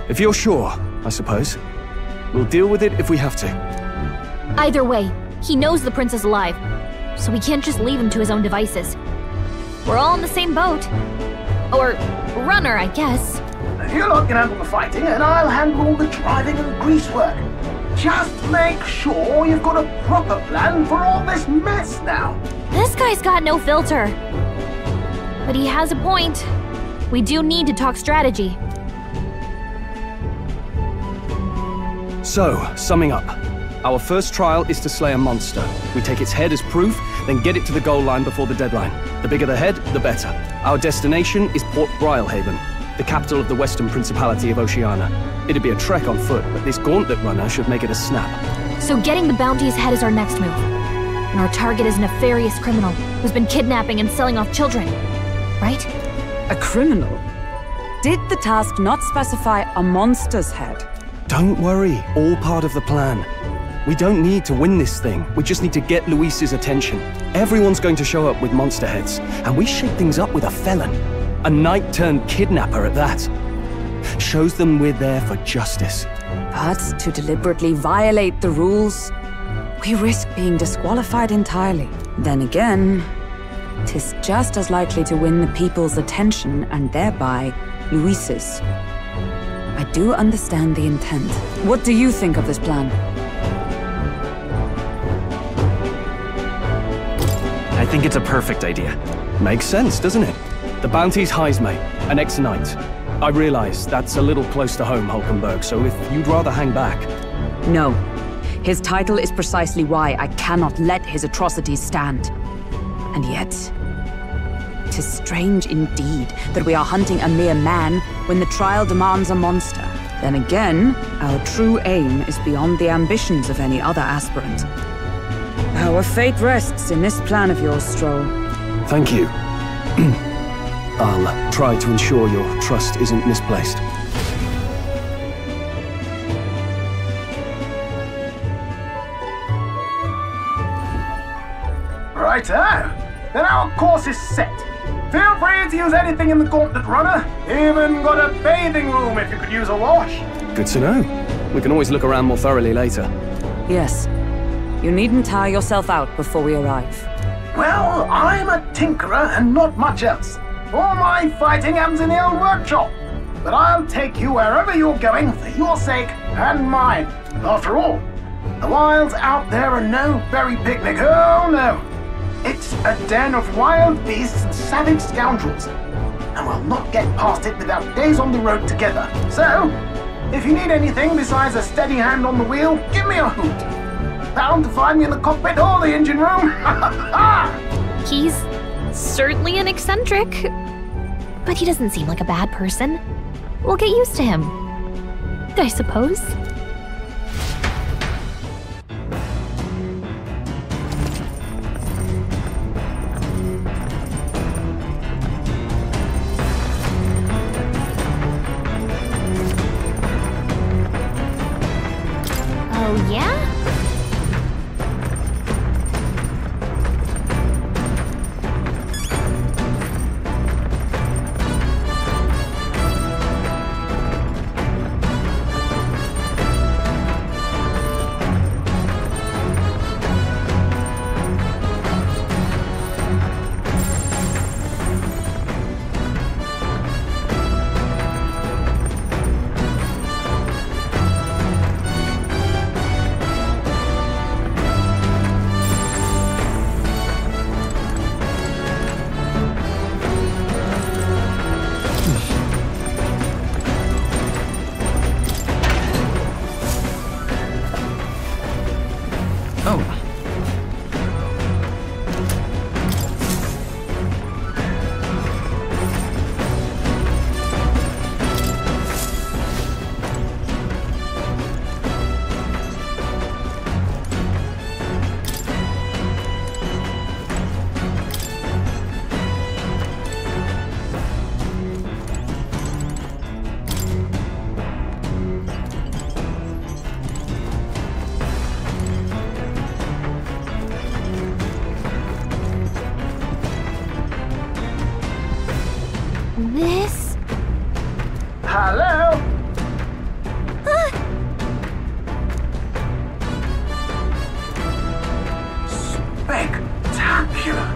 If you're sure, I suppose. We'll deal with it if we have to. Either way, he knows the prince is alive, so we can't just leave him to his own devices. We're all in the same boat. Or runner, I guess. You lot can handle the fighting, and I'll handle all the driving and greasework. Just make sure you've got a proper plan for all this mess now. This guy's got no filter. But he has a point. We do need to talk strategy. So, summing up. Our first trial is to slay a monster. We take its head as proof, then get it to the goal line before the deadline. The bigger the head, the better. Our destination is Port Brilehaven. the capital of the Western Principality of Oceania. It'd be a trek on foot, but this gauntlet runner should make it a snap. So getting the bounty's head is our next move. And our target is a nefarious criminal who's been kidnapping and selling off children. Right? A criminal? Did the task not specify a monster's head? Don't worry, all part of the plan. We don't need to win this thing, we just need to get Luis's attention. Everyone's going to show up with monster heads, and we shake things up with a felon. A knight-turned-kidnapper at that. Shows them we're there for justice. But to deliberately violate the rules, we risk being disqualified entirely. Then again, 'tis just as likely to win the people's attention and thereby Luis's. I do understand the intent. What do you think of this plan? I think it's a perfect idea. Makes sense, doesn't it? The bounty's Heisme, an ex-knight. I realize that's a little close to home, Hulkenberg, so if you'd rather hang back... No. His title is precisely why I cannot let his atrocities stand. And yet, 'tis strange indeed that we are hunting a mere man when the trial demands a monster. Then again, our true aim is beyond the ambitions of any other aspirant. Our fate rests in this plan of yours, Stroll. Thank you. I'll try to ensure your trust isn't misplaced. Righto! Then our course is set. Feel free to use anything in the Gauntlet Runner. Even got a bathing room if you could use a wash. Good to know. We can always look around more thoroughly later. Yes. You needn't tire yourself out before we arrive. Well, I'm a tinkerer and not much else. All my fighting happens in the old workshop. But I'll take you wherever you're going for your sake and mine. After all, the wilds out there are no berry picnic. Oh no. It's a den of wild beasts and savage scoundrels. And we'll not get past it without days on the road together. So, if you need anything besides a steady hand on the wheel, give me a hoot. Bound to find me in the cockpit or the engine room. He's certainly an eccentric, but he doesn't seem like a bad person. We'll get used to him, I suppose. Oh, yeah? This... Hello? Spectacular.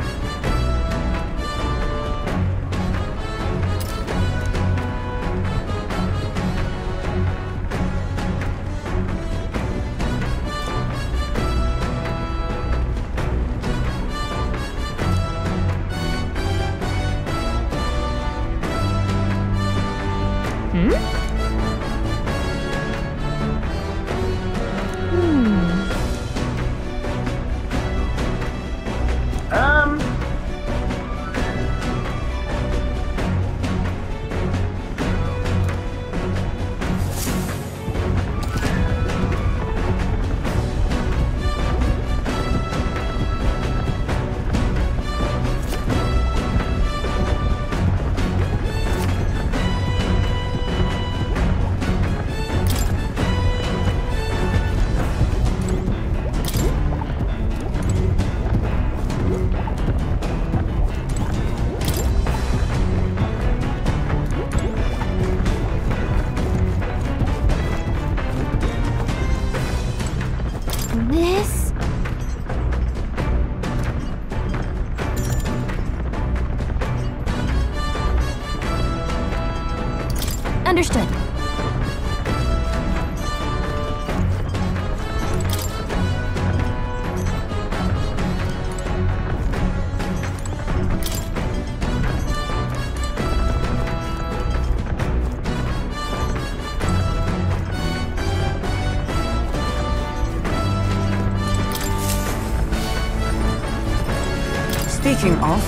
Speaking of...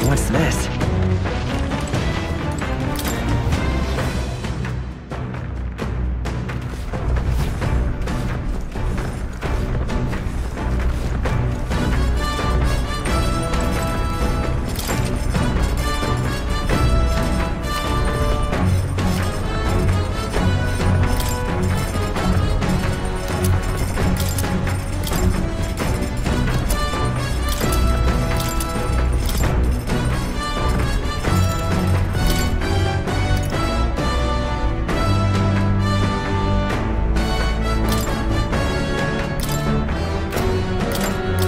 What's this?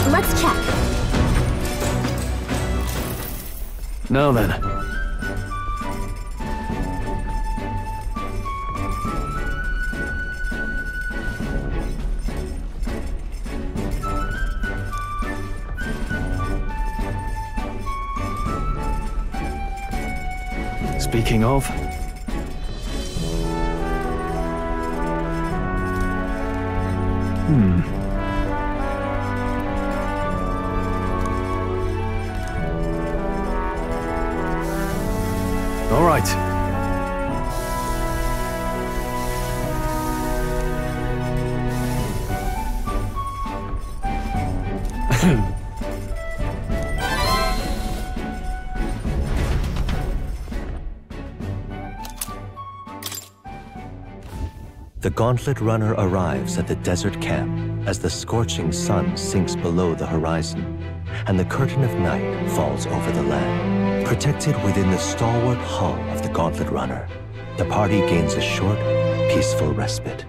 Let's check. Now then. Speaking of... All right. The Gauntlet Runner arrives at the desert camp as the scorching sun sinks below the horizon, and the curtain of night falls over the land. Protected within the stalwart hull of the Gauntlet Runner, the party gains a short, peaceful respite.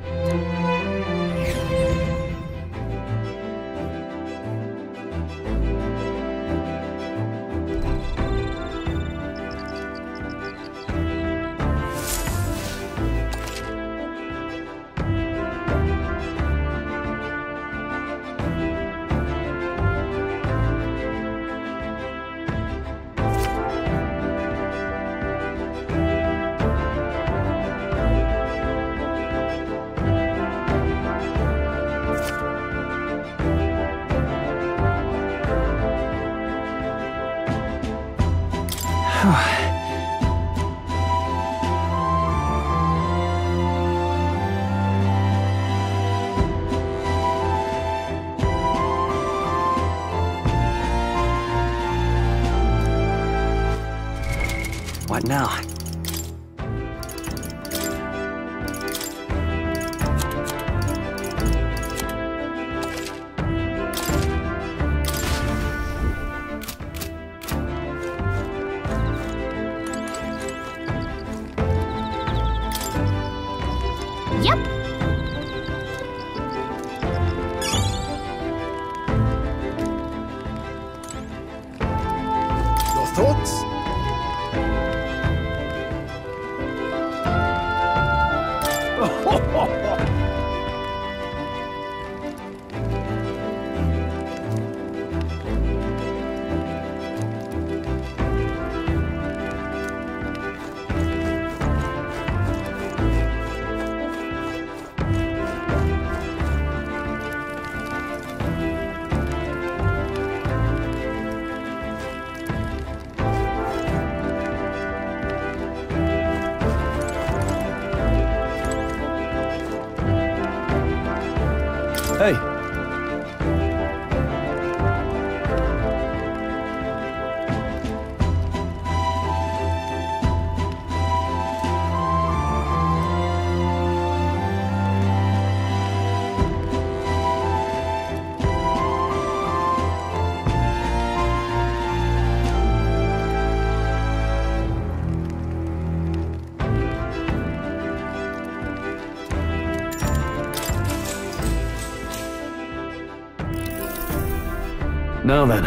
What now? Yep. Your thoughts? Now then.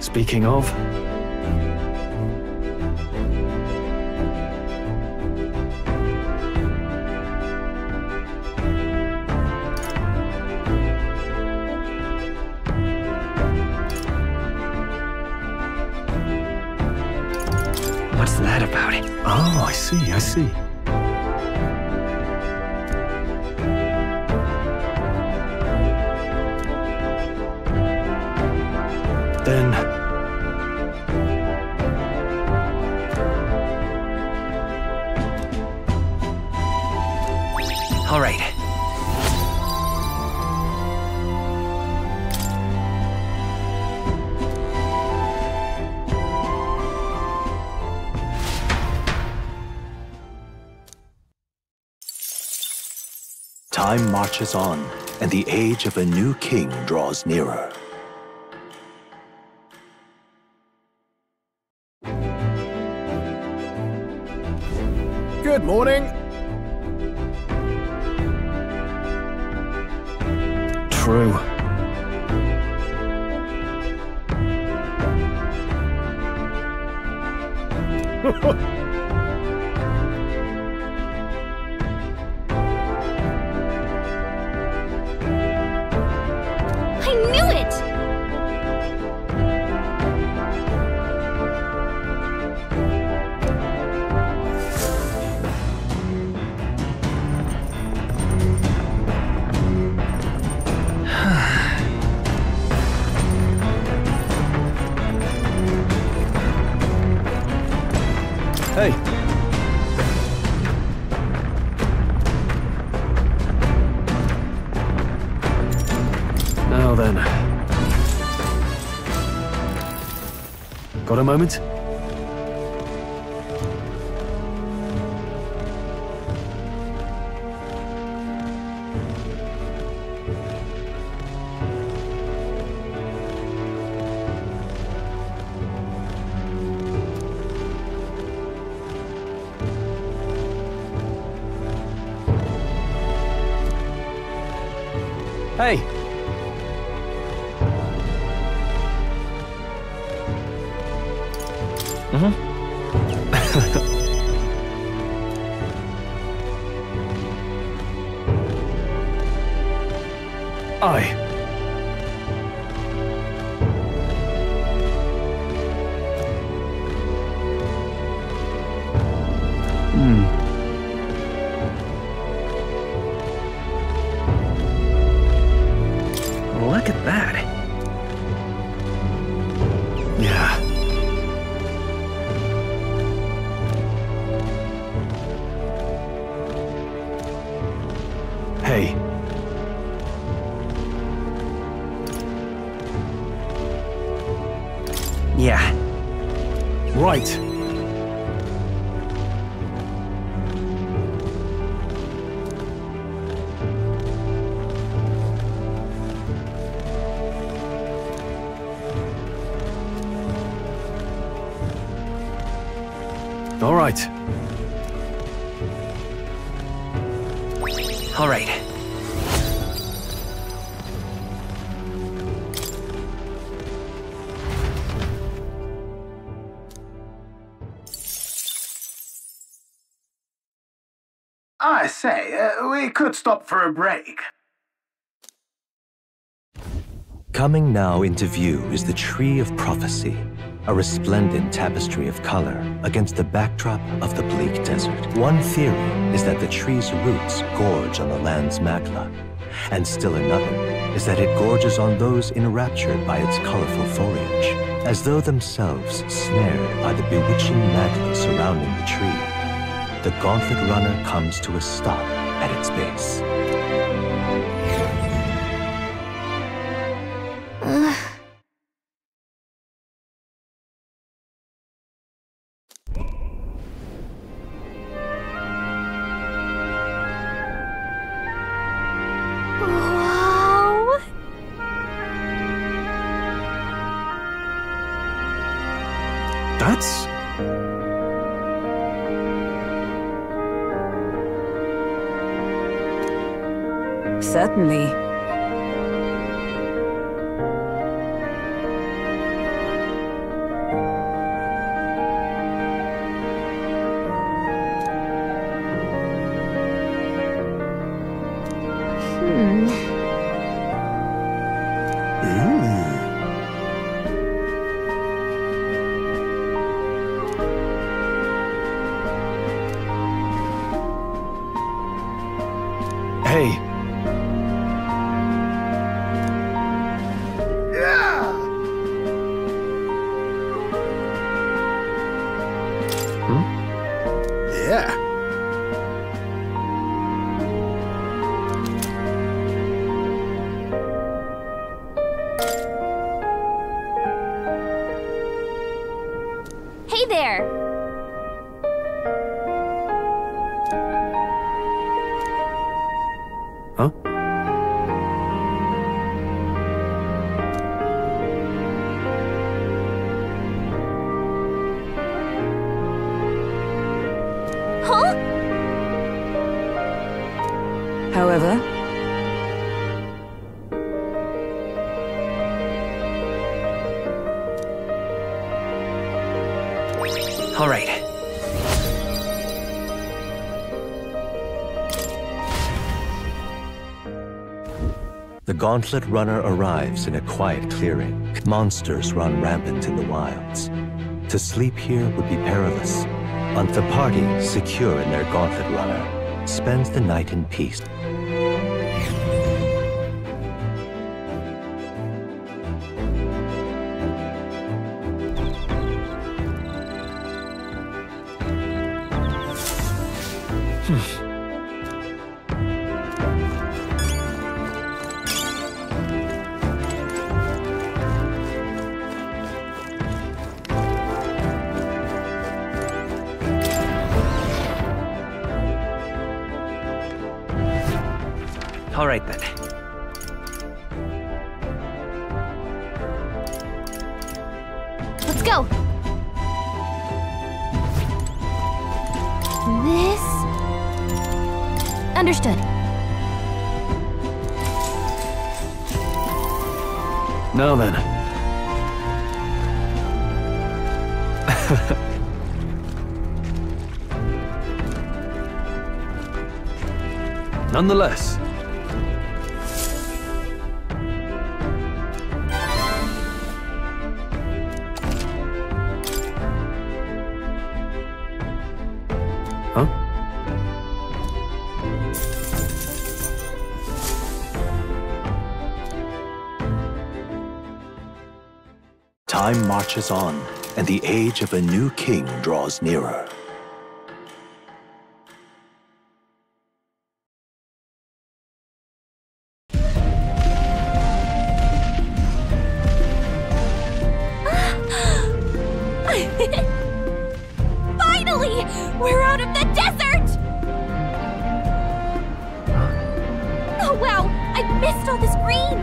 Speaking of... What's that about? Oh, I see. Then... All right. Time marches on, and the age of a new king draws nearer. Good morning. True. I knew it! Hey. Now then. Got a moment? Hey! Aye. Look at that. Yeah. Hey. Yeah. Right. All right. All right. I say, we could stop for a break. Coming now into view is the Tree of Prophecy, a resplendent tapestry of color against the backdrop of the bleak desert. One theory is that the tree's roots gorge on the land's magla, and still another is that it gorges on those enraptured by its colorful foliage, as though themselves snared by the bewitching magla surrounding the tree. The Gauntlet Runner comes to a stop at its base. Certainly. Hey. Yeah. Hey there! Huh? Huh? However, All right. The Gauntlet Runner arrives in a quiet clearing. Monsters run rampant in the wilds. To sleep here would be perilous. But the party, secure in their Gauntlet Runner, spends the night in peace. All right then. Let's go! This... Understood. Now then. Nonetheless. Huh? Time marches on, and the age of a new king draws nearer. Finally! We're out of the desert! Oh wow, I missed all this green!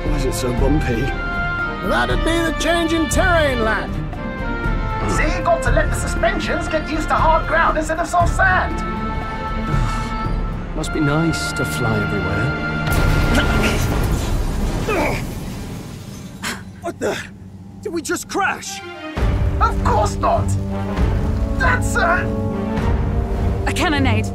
Why is it so bumpy? That'd be the change in terrain, lad. See, you got to let the suspensions get used to hard ground instead of soft sand. Must be nice to fly everywhere. What the? Did we just crash? Of course not. That's a cannonade.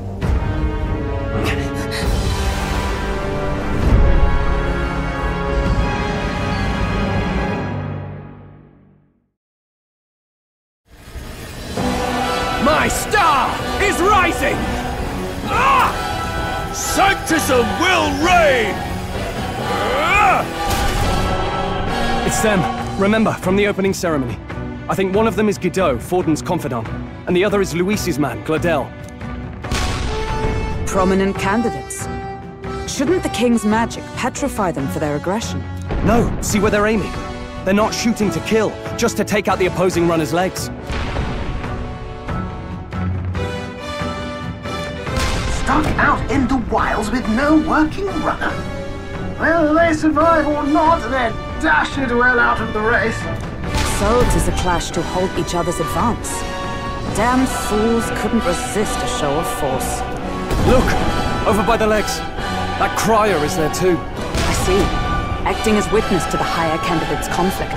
My star is rising! Ah! Sanctism will reign! It's them. Remember, from the opening ceremony. I think one of them is Guido, Forden's confidant, and the other is Luis's man, Gladel. Prominent candidates. Shouldn't the king's magic petrify them for their aggression? No, see where they're aiming. They're not shooting to kill, just to take out the opposing runner's legs. Stuck out in the wilds with no working runner. Whether they survive or not, they're dashed well out of the race. So 'tis a clash to halt each other's advance. damn fools couldn't resist a show of force. Look! Over by the legs. That crier is there too. I see. Acting as witness to the higher candidate's conflict.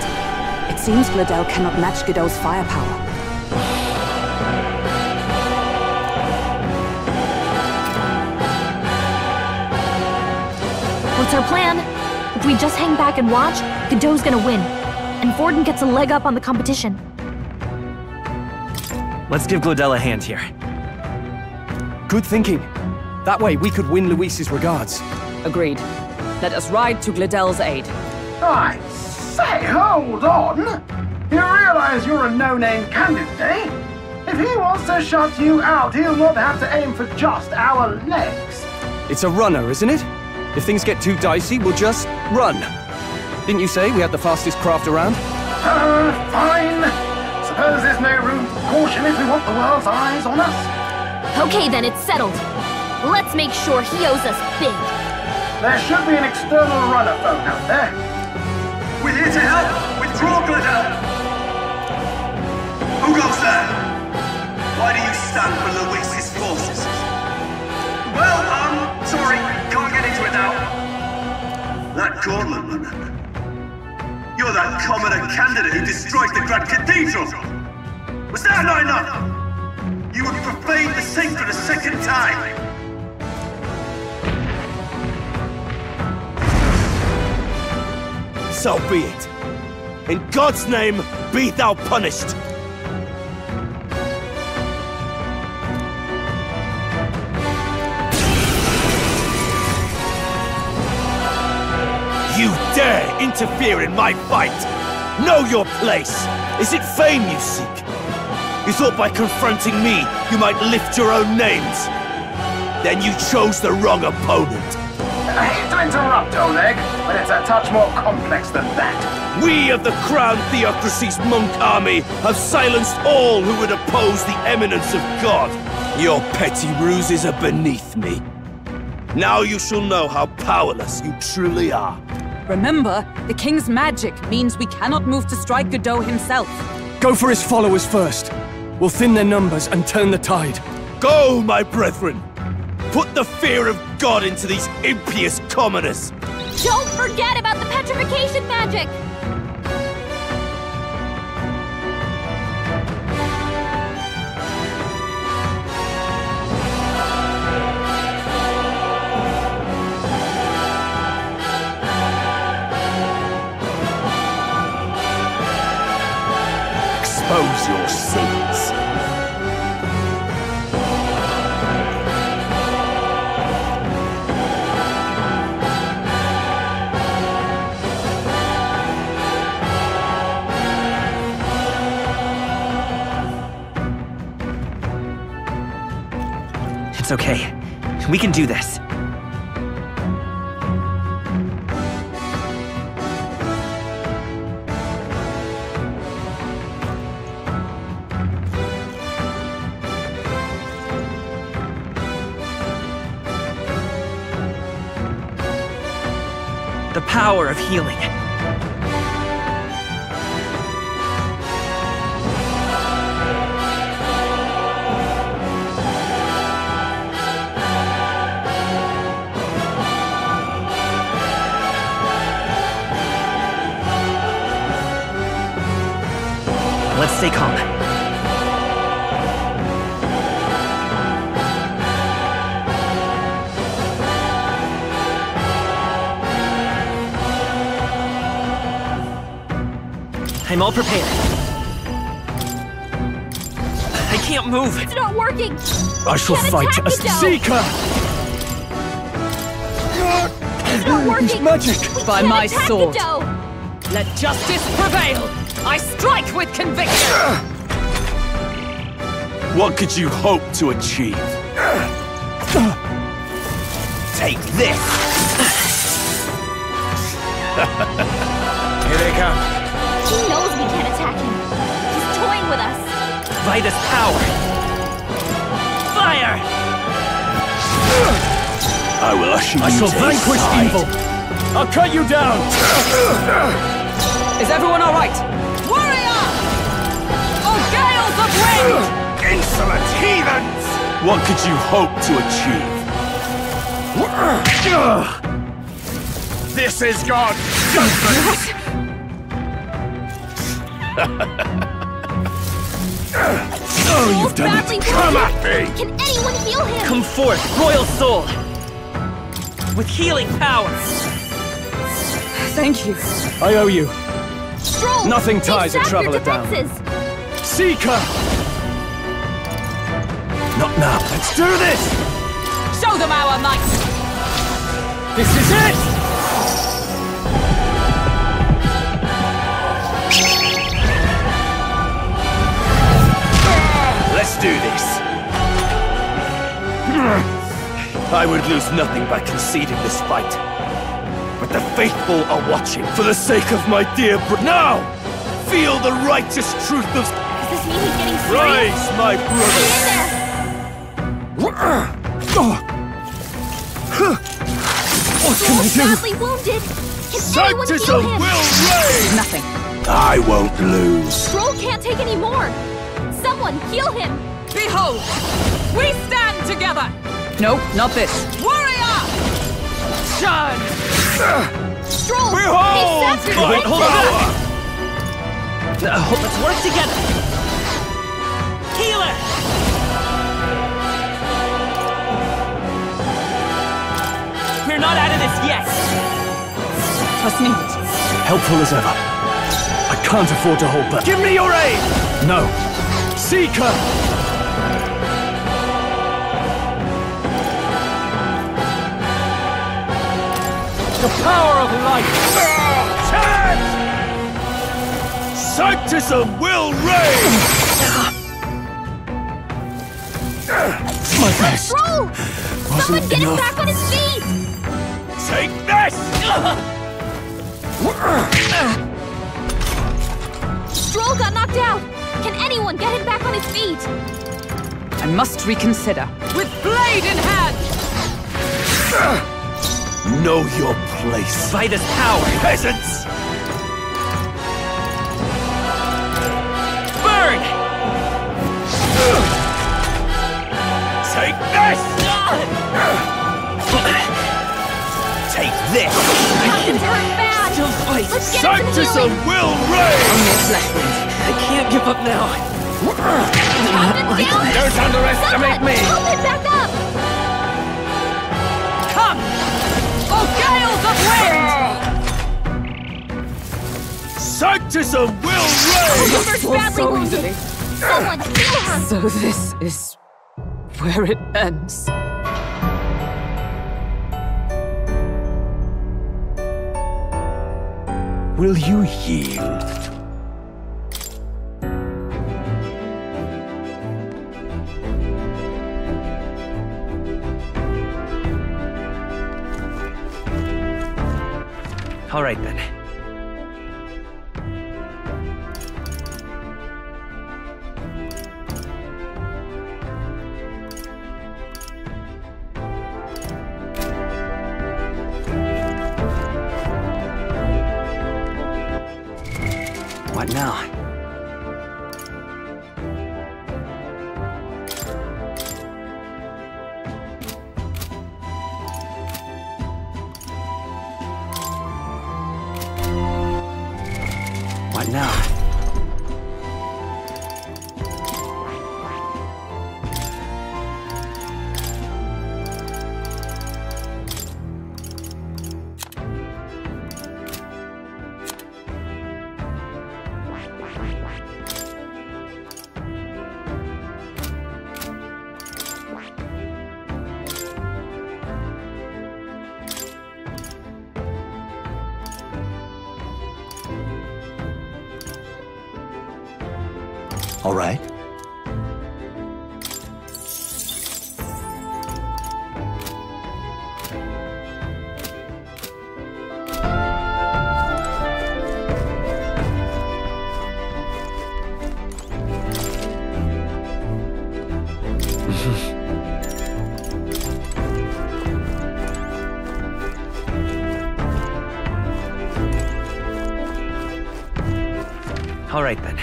It seems Gladel cannot match Godot's firepower. What's our plan? If we just hang back and watch, Godot's gonna win. And Forden gets a leg up on the competition. Let's give Gladel a hand here. Good thinking. That way we could win Luis's regards. Agreed. Let us ride to Gladel's aid. I say, hold on! You realize you're a no-name candidate, eh? If he wants to shut you out, he'll not have to aim for just our legs. It's a runner, isn't it? If things get too dicey, we'll just run. Didn't you say we had the fastest craft around? Fine. Suppose there's no room for caution if we want the world's eyes on us. Okay then, it's settled. Let's make sure he owes us big. There should be an external runner phone out there. We're here to help! Withdraw, Gladel! Who goes there? Why do you stand for Luis's forces? Well, sorry, can't get into it now. That Gauntlet runner. You're that commoner candidate who destroyed the Grand Cathedral! Was that not enough? You would profane the sacred a second time! So be it. In God's name, be thou punished! You dare interfere in my fight! Know your place! Is it fame you seek? You thought by confronting me, you might lift your own names? Then you chose the wrong opponent. I hate to interrupt, Oleg, but it's a touch more complex than that. We of the Crown Theocracy's monk army have silenced all who would oppose the eminence of God. Your petty ruses are beneath me. Now you shall know how powerless you truly are. Remember, the King's magic means we cannot move to strike Godot himself. Go for his followers first. We'll thin their numbers and turn the tide. Go, my brethren! Put the fear of God into these impious commoners! Don't forget about the petrification magic! Expose your sins. It's okay. We can do this. The power of healing. Let's stay calm. I'm all prepared. I can't move. It's not working. I shall fight as Seeker. It's not working. It's magic. By my sword. Godot. Let justice prevail. I strike with conviction. What could you hope to achieve? Take this! Here they come. He knows we can't attack him. He's toying with us. By this power. Fire! I will usher you I shall vanquish evil. I'll cut you down. Is everyone all right? Warrior! Oh, gales of wind! What could you hope to achieve? This is God's judgment! Oh, you've done it! Come at me! Can anyone heal him? Come forth, Royal Soul! With healing power! Thank you. I owe you. Stroll, Nothing ties a exact your traveler down. defenses. Seeker! Not now. Let's do this! Show them our might! This is it! Let's do this. I would lose nothing by conceding this fight. But the faithful are watching for the sake of my dear Now! Feel the righteous truth of... Does this mean he's getting serious? Rise, my brother! What can I do? Badly wounded. Can anyone heal Sanctism him? will reign! Nothing. I won't lose. Stroll can't take any more. Someone heal him. Behold! We stand together! No, not this. Warrior! Shine! Stroll! Behold! These My Wait, hold power! on! Let's work together! Healer! We're not out of this yet! Trust me. Helpful as ever. I can't afford to hold back. Give me your aid! No. Seeker! The power of light! Sanctism will reign! My best. Stroll! Someone get him back on his feet! Take this! Stroll got knocked out! Can anyone get him back on his feet? I must reconsider. With blade in hand! Know your place. By this power! Peasants! Burn! Take this! Take this! Nothing's hurt bad! Still fight! Let's get him some Sanctism healing! will reign! I can't give up now. Nothing's down! Don't underestimate me! Help him back up! Come! Oh, gales of wind! Sanctism will reign! Reaper's badly so wounded! easily. Someone heal him! So this is where it ends. Will you yield? All right then. What now? What now? All right. All right then.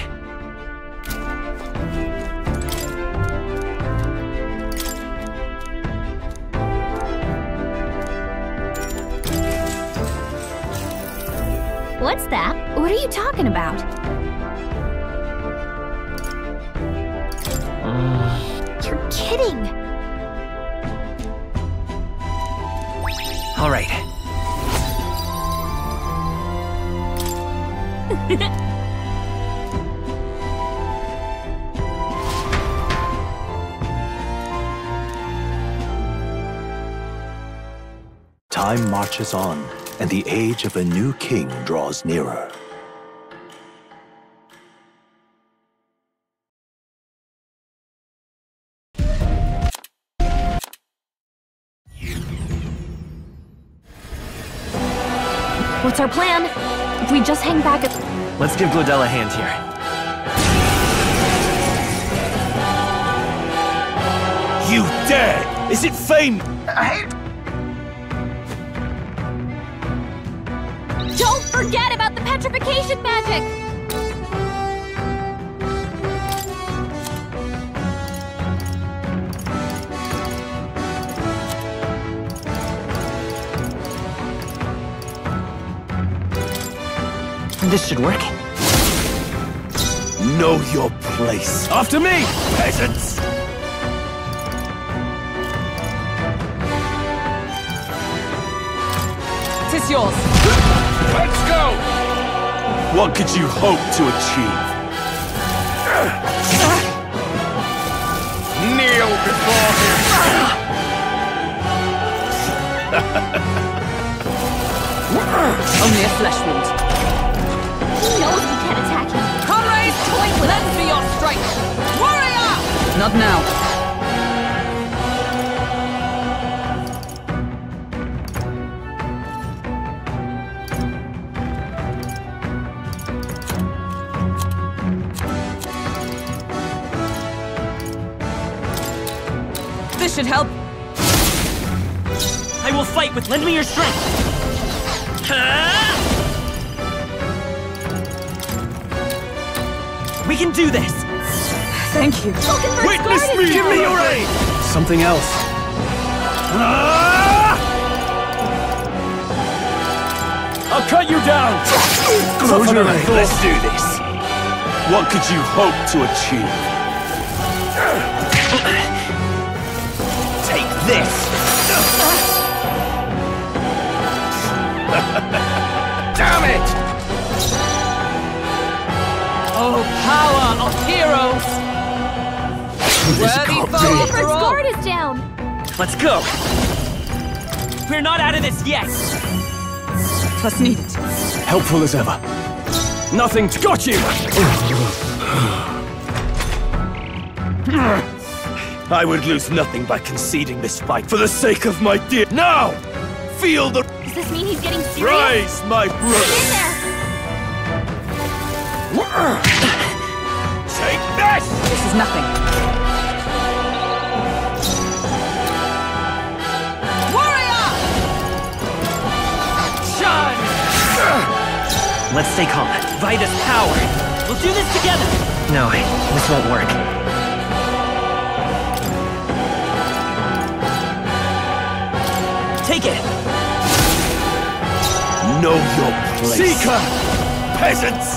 What's that? What are you talking about? You're kidding! All right. Time marches on, and the age of a new king draws nearer. What's our plan? If we just hang back at... Let's give Glodell a hand here. You dare! Is it fame? Don't forget about the petrification magic! This should work. Know your place. After me, peasants! Tis yours. Let's go! What could you hope to achieve? Kneel before him! Only a flesh wound. He knows we can't attack him. Comrades, Toy with lend me your strength! Warrior! Not now. This should help. I will fight with lend me your strength. We can do this! Thank you. Witness me! Give me your aid! Something else. I'll cut you down! Let's do this. What could you hope to achieve? Take this! Damn it! Oh, power of heroes! Worthy foe Wilfred's after all. guard is down! Let's go! We're not out of this yet! Plus needed. Helpful as ever. Nothing to got you! I would lose nothing by conceding this fight for the sake of my dear. Now! Feel the. Does this mean he's getting serious? Rise, my brother! Get in there! Take this! This is nothing. Warrior! Shine! Let's stay calm. Vida's power! We'll do this together! No, this won't work. Take it! Know your place. Seeker! Peasants!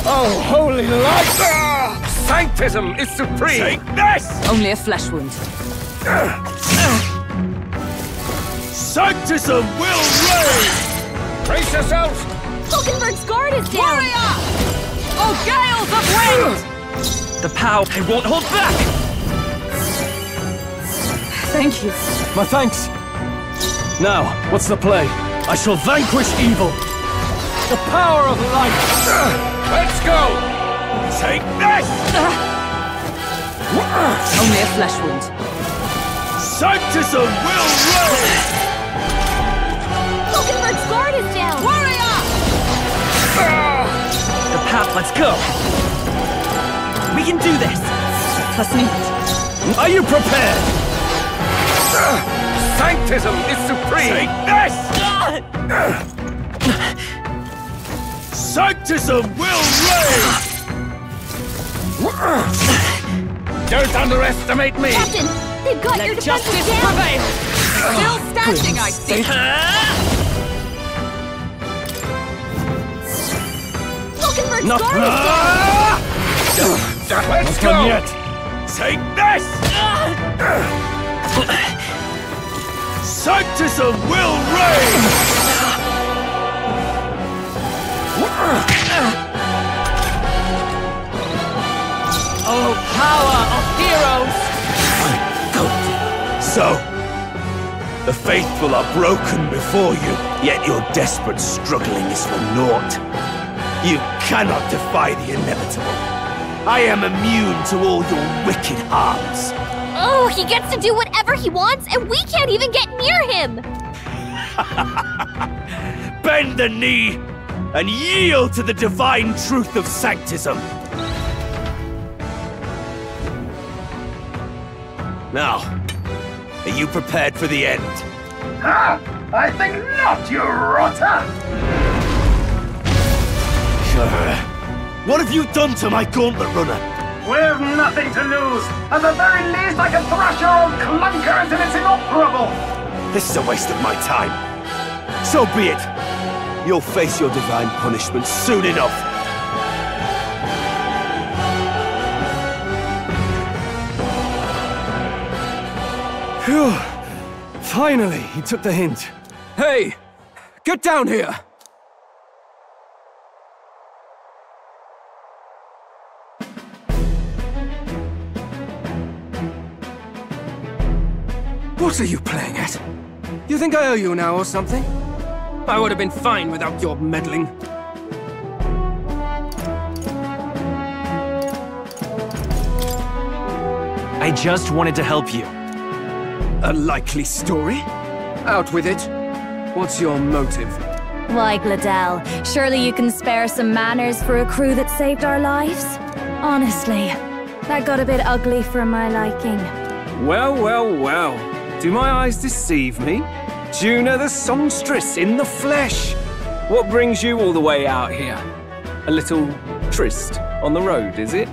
Oh, holy light! Sanctism is supreme! Take this! Only a flesh wound. Sanctism will reign! Brace yourselves! Hulkenberg's guard is down! Warrior! Oh, gales of wind! The power I won't hold back! Thank you. My thanks! Now, what's the play? I shall vanquish evil! The power of light! Let's go! Take this! Only a flesh wound. Sanctism will reign! Hulkenberg's guard is down! Warrior! The path, let's go! We can do this! Plus needed. Are you prepared? Sanctism is supreme! Take this! Sanctism will reign! Don't underestimate me! Captain, they've got your Let defenses justice down! prevail! Still standing, I see. Lord Not Scar! Let's go! Yet. Take this! Sanctism will reign! Oh, power of heroes! So, the faithful are broken before you, yet your desperate struggling is for naught. You cannot defy the inevitable. I am immune to all your wicked harms. Oh, he gets to do whatever he wants, and we can't even get near him! Bend the knee and yield to the divine truth of Sanctism. Now, are you prepared for the end? Ha! I think not, you rotter! What have you done to my gauntlet runner? We've nothing to lose. At the very least, I can thrash your old clunker until it's inoperable. This is a waste of my time. So be it. You'll face your divine punishment soon enough. Phew. Finally, he took the hint. Hey! Get down here! What are you playing at? You think I owe you now or something? I would have been fine without your meddling. I just wanted to help you. A likely story? Out with it. What's your motive? Why, Gladel, surely you can spare some manners for a crew that saved our lives? Honestly, that got a bit ugly for my liking. Well, well, well. Do my eyes deceive me? Juna the songstress in the flesh. What brings you all the way out here? A little tryst on the road, is it?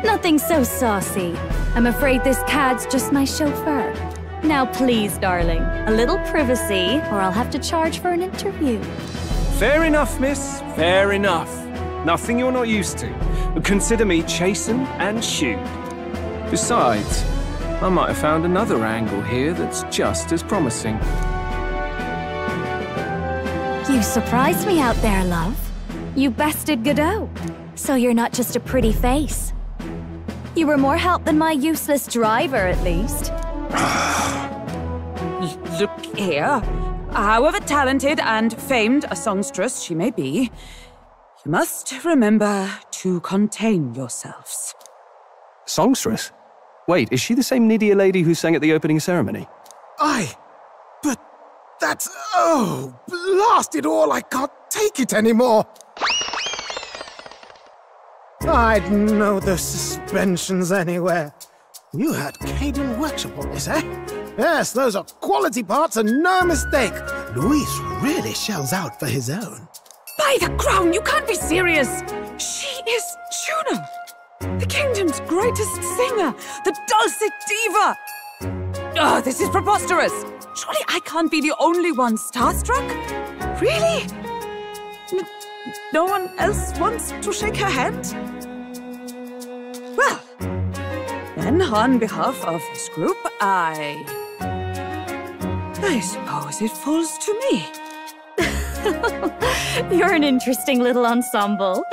Nothing so saucy. I'm afraid this cad's just my chauffeur. Now please, darling, a little privacy, or I'll have to charge for an interview. Fair enough, miss. Fair enough. Nothing you're not used to. Consider me chastened and shoed. Besides, I might have found another angle here that's just as promising. You surprised me out there, love. You bested Godot. So you're not just a pretty face. You were more help than my useless driver, at least. Look here. However talented and famed a songstress she may be, you must remember to contain yourselves. Songstress? Wait, is she the same Nydia lady who sang at the opening ceremony? Aye, but that's... oh, blast it all, I can't take it anymore. I'd know those suspensions anywhere. You had Caden Workshop on this, eh? Yes, those are quality parts and no mistake. Luis really shells out for his own. By the crown, you can't be serious! She is Juno, the kingdom's greatest singer, the dulcet diva! Oh, this is preposterous! Surely I can't be the only one starstruck? Really? No one else wants to shake her hand? Well, then on behalf of this group, I suppose it falls to me. You're an interesting little ensemble.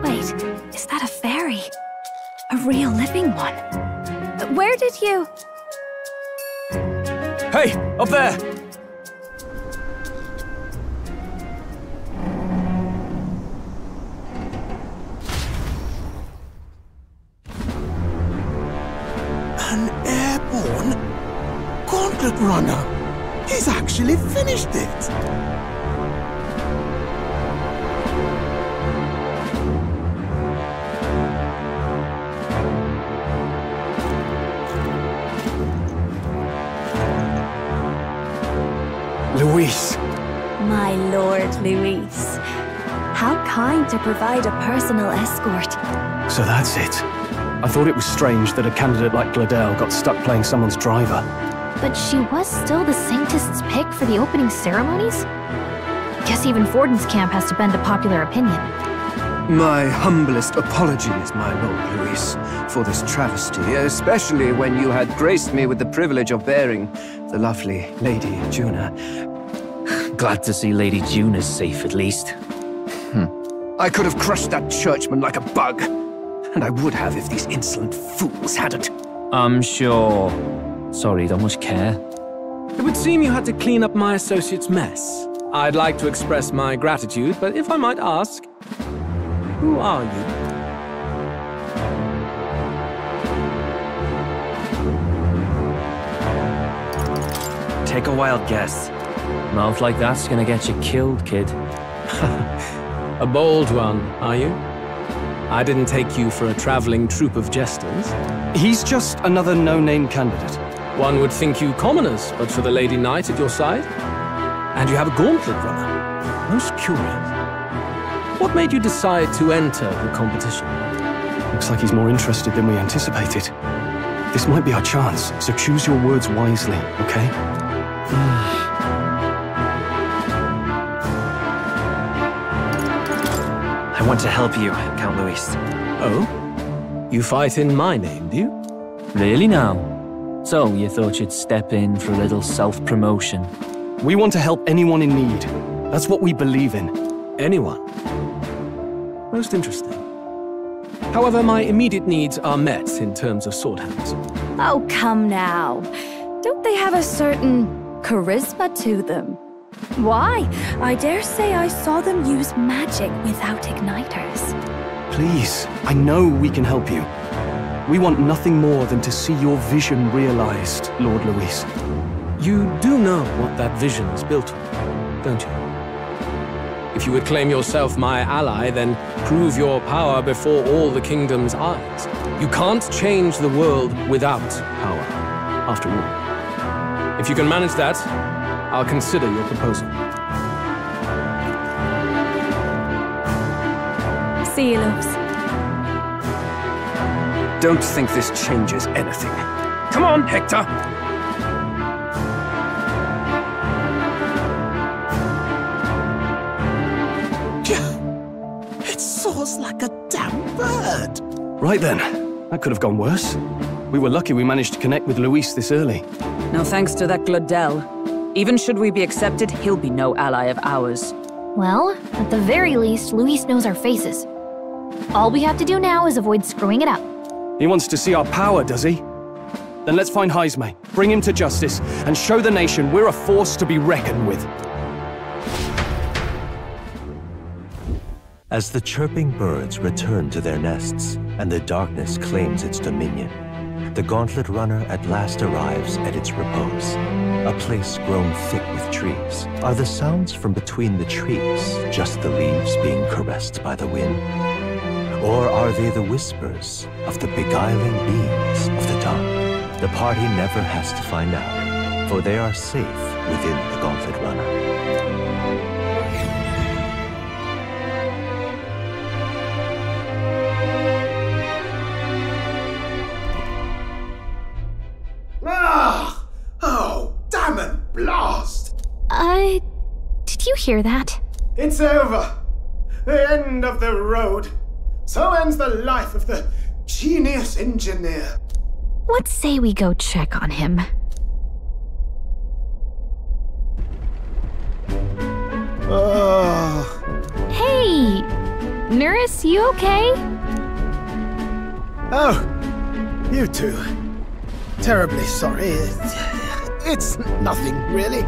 Wait, is that a fairy? A real living one? Where did you... Hey, up there! An airborne gauntlet runner. He's actually finished it. Luis. My Lord Luis. How kind to provide a personal escort. So that's it. I thought it was strange that a candidate like Gladel got stuck playing someone's driver. But she was still the Sanctist's pick for the opening ceremonies? Guess even Forden's camp has to bend to popular opinion. My humblest apologies, my Lord Luis, for this travesty, especially when you had graced me with the privilege of bearing the lovely Lady Juna. Glad to see Lady Juna's safe, at least. I could have crushed that churchman like a bug, and I would have if these insolent fools hadn't. I'm sure. Sorry, don't much care. It would seem you had to clean up my associate's mess. I'd like to express my gratitude, but if I might ask, who are you? Take a wild guess. Mouth like that's gonna get you killed, kid. A bold one, are you? I didn't take you for a traveling troupe of jesters. He's just another no-name candidate. One would think you commoners, but for the Lady Knight at your side. And you have a gauntlet runner. Most curious. What made you decide to enter the competition? Looks like he's more interested than we anticipated. This might be our chance, so choose your words wisely, okay? I want to help you, Count Luis. Oh? You fight in my name, do you? Really now? So, you thought you'd step in for a little self-promotion? We want to help anyone in need. That's what we believe in. Anyone? Most interesting. However, my immediate needs are met in terms of sword hands. Oh, come now. Don't they have a certain charisma to them? Why? I dare say I saw them use magic without igniters. Please, I know we can help you. We want nothing more than to see your vision realized, Lord Luis. You do know what that vision is built on, don't you? If you would claim yourself my ally, then prove your power before all the kingdom's eyes. You can't change the world without power, after all. If you can manage that, I'll consider your proposal. See you, loves. Don't think this changes anything. Come on, Hector! It soars like a damn bird. Right then. That could have gone worse. We were lucky we managed to connect with Luis this early. No thanks to that Glodell. Even should we be accepted, he'll be no ally of ours. Well, at the very least, Luis knows our faces. All we have to do now is avoid screwing it up. He wants to see our power, does he? Then let's find Jaime, bring him to justice, and show the nation we're a force to be reckoned with. As the chirping birds return to their nests and the darkness claims its dominion, the Gauntlet Runner at last arrives at its repose, a place grown thick with trees. Are the sounds from between the trees just the leaves being caressed by the wind? Or are they the whispers of the beguiling beings of the dark? The party never has to find out, for they are safe within the Gauntlet Runner. Oh, damn it, blast! Did you hear that? It's over. The end of the road. So ends the life of the genius engineer. Let's say we go check on him. Hey! Nurse, you okay? Oh, you too. Terribly sorry. It's nothing, really.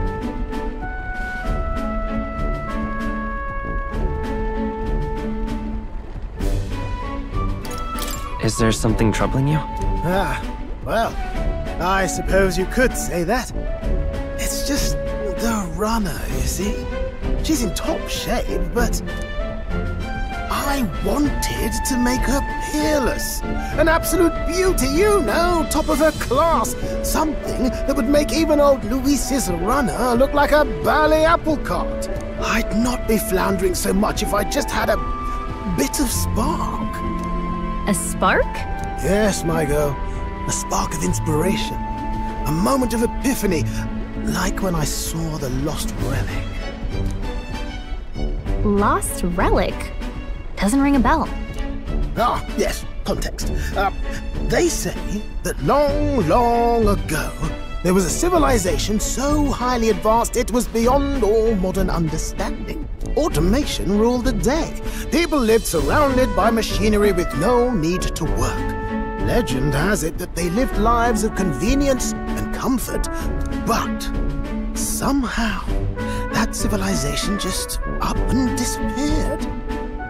Is there something troubling you? Well, I suppose you could say that. It's just the runner, you see. She's in top shape, but I wanted to make her peerless. An absolute beauty, you know, top of her class. Something that would make even old Luis's runner look like a bally apple cart. I'd not be floundering so much if I just had a bit of spark. A spark? Yes, my girl. A spark of inspiration. A moment of epiphany, like when I saw the lost relic. Lost relic? Doesn't ring a bell. Ah, yes, context. They say that long, long ago, there was a civilization so highly advanced it was beyond all modern understanding. Automation ruled the day. People lived surrounded by machinery with no need to work. Legend has it that they lived lives of convenience and comfort, but somehow that civilization just up and disappeared.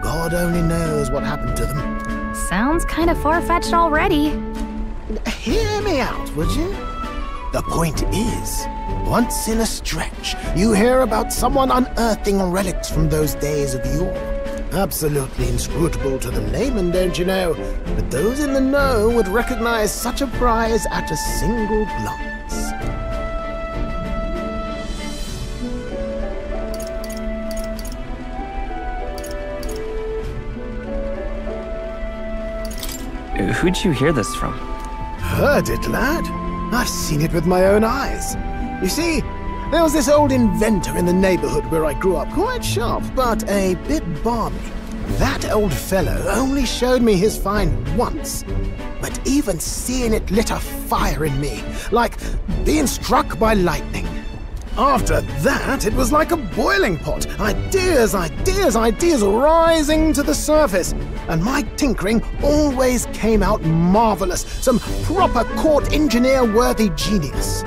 God only knows what happened to them. Sounds kind of far-fetched already. Hear me out, would you? The point is, once in a stretch, you hear about someone unearthing relics from those days of yore. Absolutely inscrutable to the layman, don't you know? But those in the know would recognize such a prize at a single glance. Who'd you hear this from? Heard it, lad. I've seen it with my own eyes. You see, there was this old inventor in the neighborhood where I grew up, quite sharp, but a bit balmy. That old fellow only showed me his find once, but even seeing it lit a fire in me, like being struck by lightning. After that, it was like a boiling pot. Ideas, ideas, ideas rising to the surface. And my tinkering always came out marvelous. Some proper court engineer-worthy genius.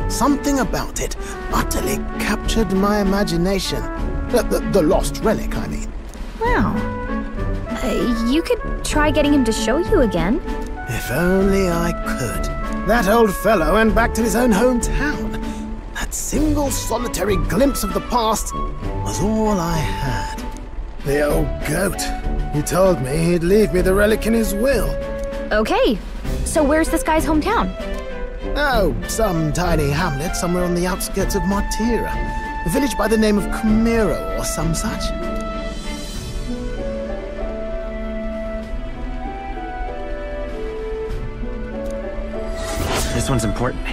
Something about it utterly captured my imagination. The lost relic, I mean. Wow. You could try getting him to show you again. If only I could. That old fellow went back to his own hometown. That single solitary glimpse of the past was all I had. The old goat. He told me he'd leave me the relic in his will. Okay, so where's this guy's hometown? Oh, some tiny hamlet somewhere on the outskirts of Martira. A village by the name of Camiro or some such. This one's important.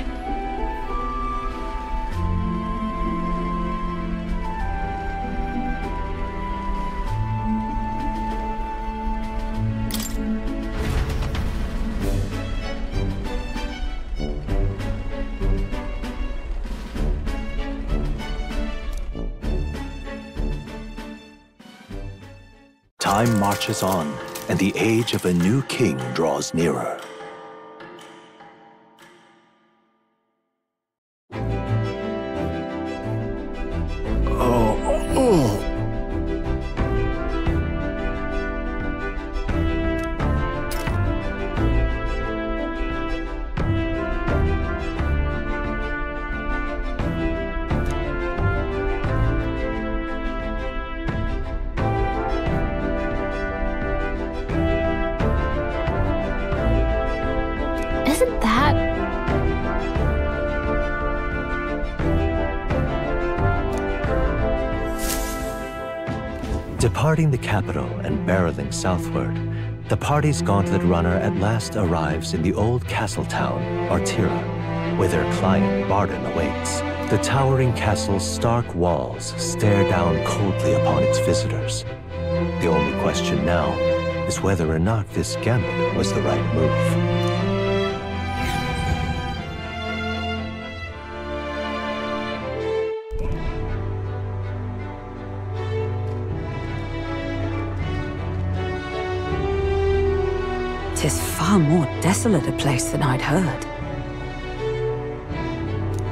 Time marches on, and the age of a new king draws nearer. Isn't that... Departing the capital and barreling southward, the party's gauntlet runner at last arrives in the old castle town, Artira, where their client Bardin awaits. The towering castle's stark walls stare down coldly upon its visitors. The only question now is whether or not this gambit was the right move. Tis far more desolate a place than I'd heard.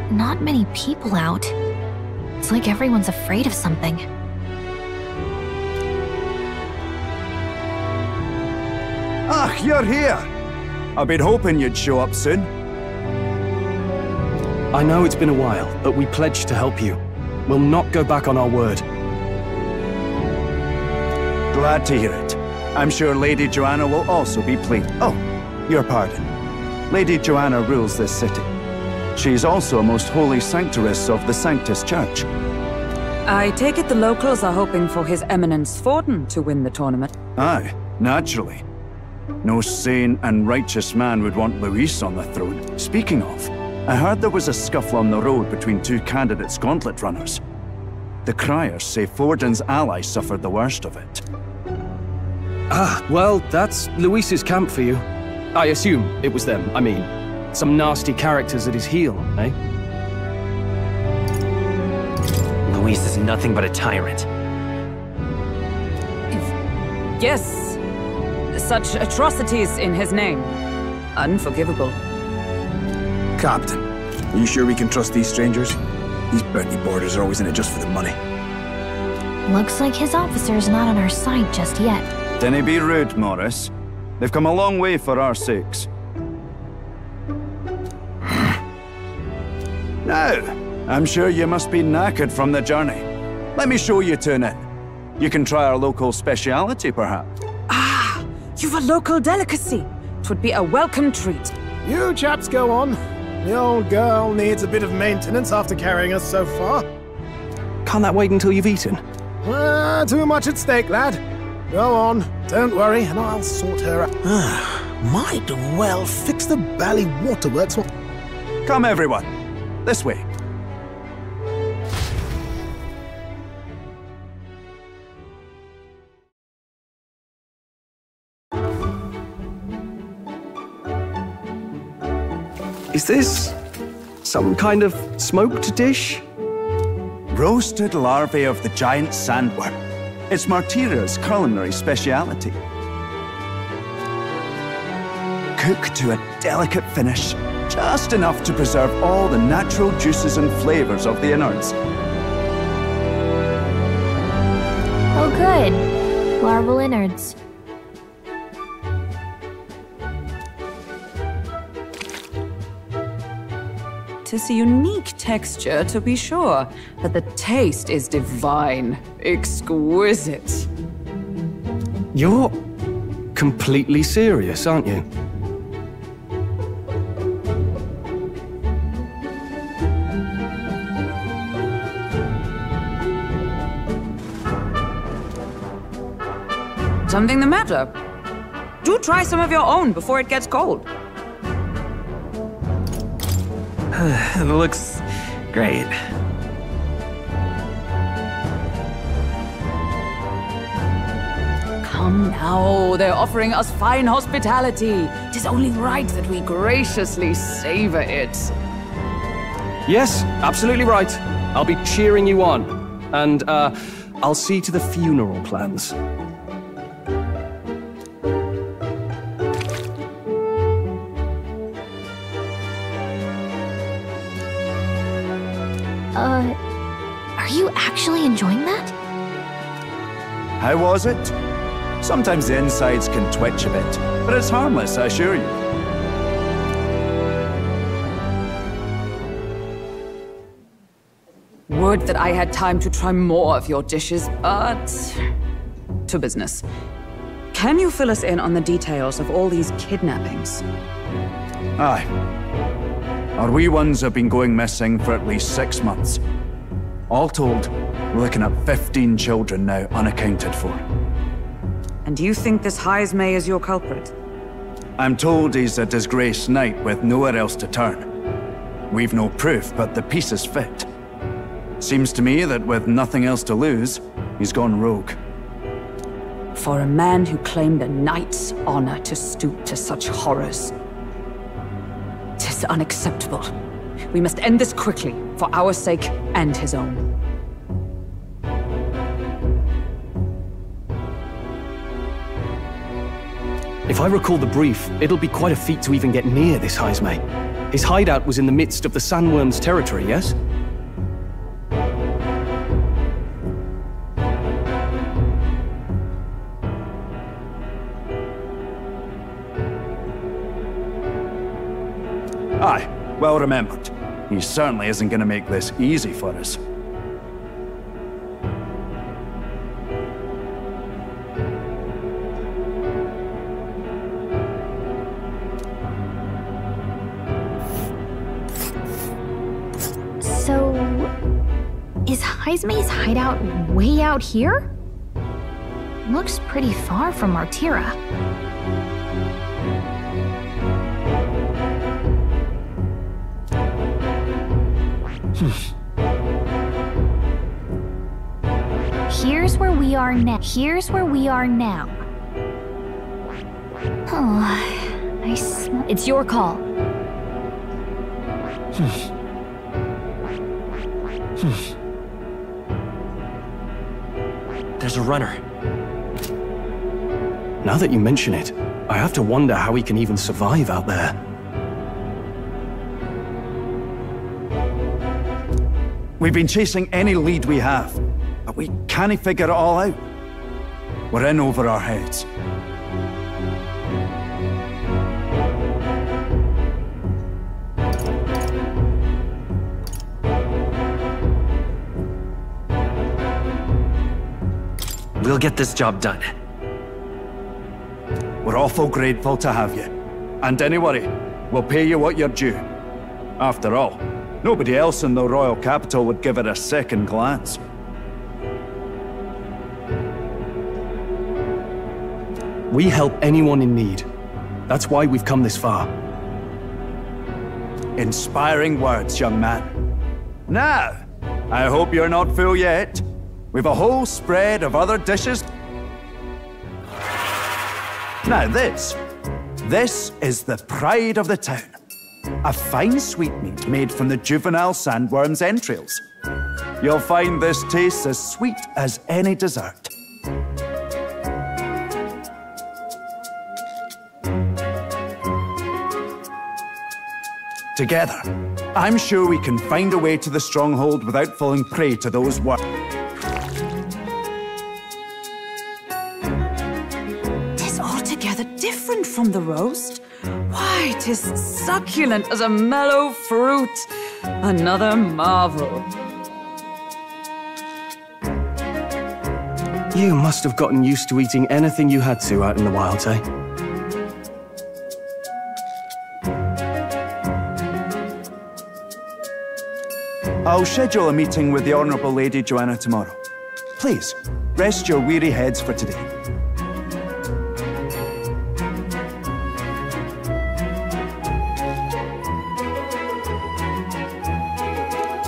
Not many people out. It's like everyone's afraid of something. Ah, you're here! I've been hoping you'd show up soon. I know it's been a while, but we pledged to help you. We'll not go back on our word. Glad to hear it. I'm sure Lady Joanna will also be pleased. Oh, your pardon. Lady Joanna rules this city. She's also a most holy sanctoress of the Sanctus Church. I take it the locals are hoping for His Eminence Forden to win the tournament. Aye, naturally. No sane and righteous man would want Luis on the throne. Speaking of, I heard there was a scuffle on the road between two candidates gauntlet runners. The criers say Forden's allies suffered the worst of it. Ah, well, that's Luis's camp for you. I assume it was them, I mean, some nasty characters at his heel, eh? Luis is nothing but a tyrant. Yes, such atrocities in his name. Unforgivable. Captain, are you sure we can trust these strangers? These bounty boarders are always in it just for the money. Looks like his officer's not on our side just yet. Dinna be rude, Morris. They've come a long way for our sakes. Now, I'm sure you must be knackered from the journey. Let me show you to an inn. You can try our local speciality, perhaps. Ah, you've a local delicacy. 'Twould be a welcome treat. You chaps go on. The old girl needs a bit of maintenance after carrying us so far. Can't that wait until you've eaten? Too much at stake, lad. Go on, don't worry, and I'll sort her out. Might well fix the Bally Waterworks. Come, everyone. This way. Is this some kind of smoked dish? Roasted larvae of the giant sandworm. It's Martira's culinary speciality. Cooked to a delicate finish, just enough to preserve all the natural juices and flavors of the innards. Oh good. Larval innards. Tis a unique texture, to be sure, but the taste is divine. Exquisite. You're completely serious, aren't you? Something the matter? Do try some of your own before it gets cold. It looks great. Come now, they're offering us fine hospitality. 'Tis only right that we graciously savor it. Yes, absolutely right. I'll be cheering you on. And, I'll see to the funeral plans. Are you actually enjoying that? How was it? Sometimes the insides can twitch a bit, but it's harmless, I assure you. Would that I had time to try more of your dishes, but... to business. Can you fill us in on the details of all these kidnappings? Aye. Our wee ones have been going missing for at least 6 months. All told, we're looking at 15 children now unaccounted for. And you think this Heismay is your culprit? I'm told he's a disgraced knight with nowhere else to turn. We've no proof, but the pieces fit. Seems to me that with nothing else to lose, he's gone rogue. For a man who claimed a knight's honor to stoop to such horrors. 'Tis unacceptable. We must end this quickly, for our sake and his own. If I recall the brief, it'll be quite a feat to even get near this Heismay. His hideout was in the midst of the Sandworm's territory, yes? Aye, well remembered. He certainly isn't going to make this easy for us. So... is Heismay's hideout way out here? Looks pretty far from Martira. we are now. Here's where we are now. Oh, it's your call. There's a runner. Now that you mention it, I have to wonder how he can even survive out there. We've been chasing any lead we have, but we can't figure it all out. We're in over our heads. We'll get this job done. We're awful grateful to have you. And don't worry, we'll pay you what you're due. After all, nobody else in the royal capital would give it a second glance. We help anyone in need. That's why we've come this far. Inspiring words, young man. Now, I hope you're not full yet. We've a whole spread of other dishes. Now this is the pride of the town. A fine sweetmeat made from the juvenile sandworm's entrails. You'll find this tastes as sweet as any dessert. Together, I'm sure we can find a way to the stronghold without falling prey to those worms. Tis altogether different from the roast. Why, 'tis succulent as a mellow fruit. Another marvel. You must have gotten used to eating anything you had to out in the wilds, eh? I'll schedule a meeting with the Honourable Lady Joanna tomorrow. Please, rest your weary heads for today.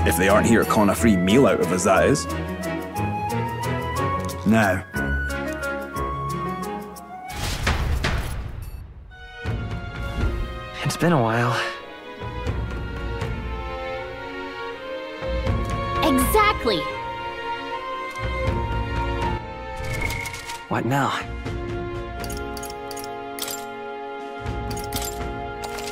If they aren't here calling a free meal out of us, that is. Now. It's been a while. Exactly! What now?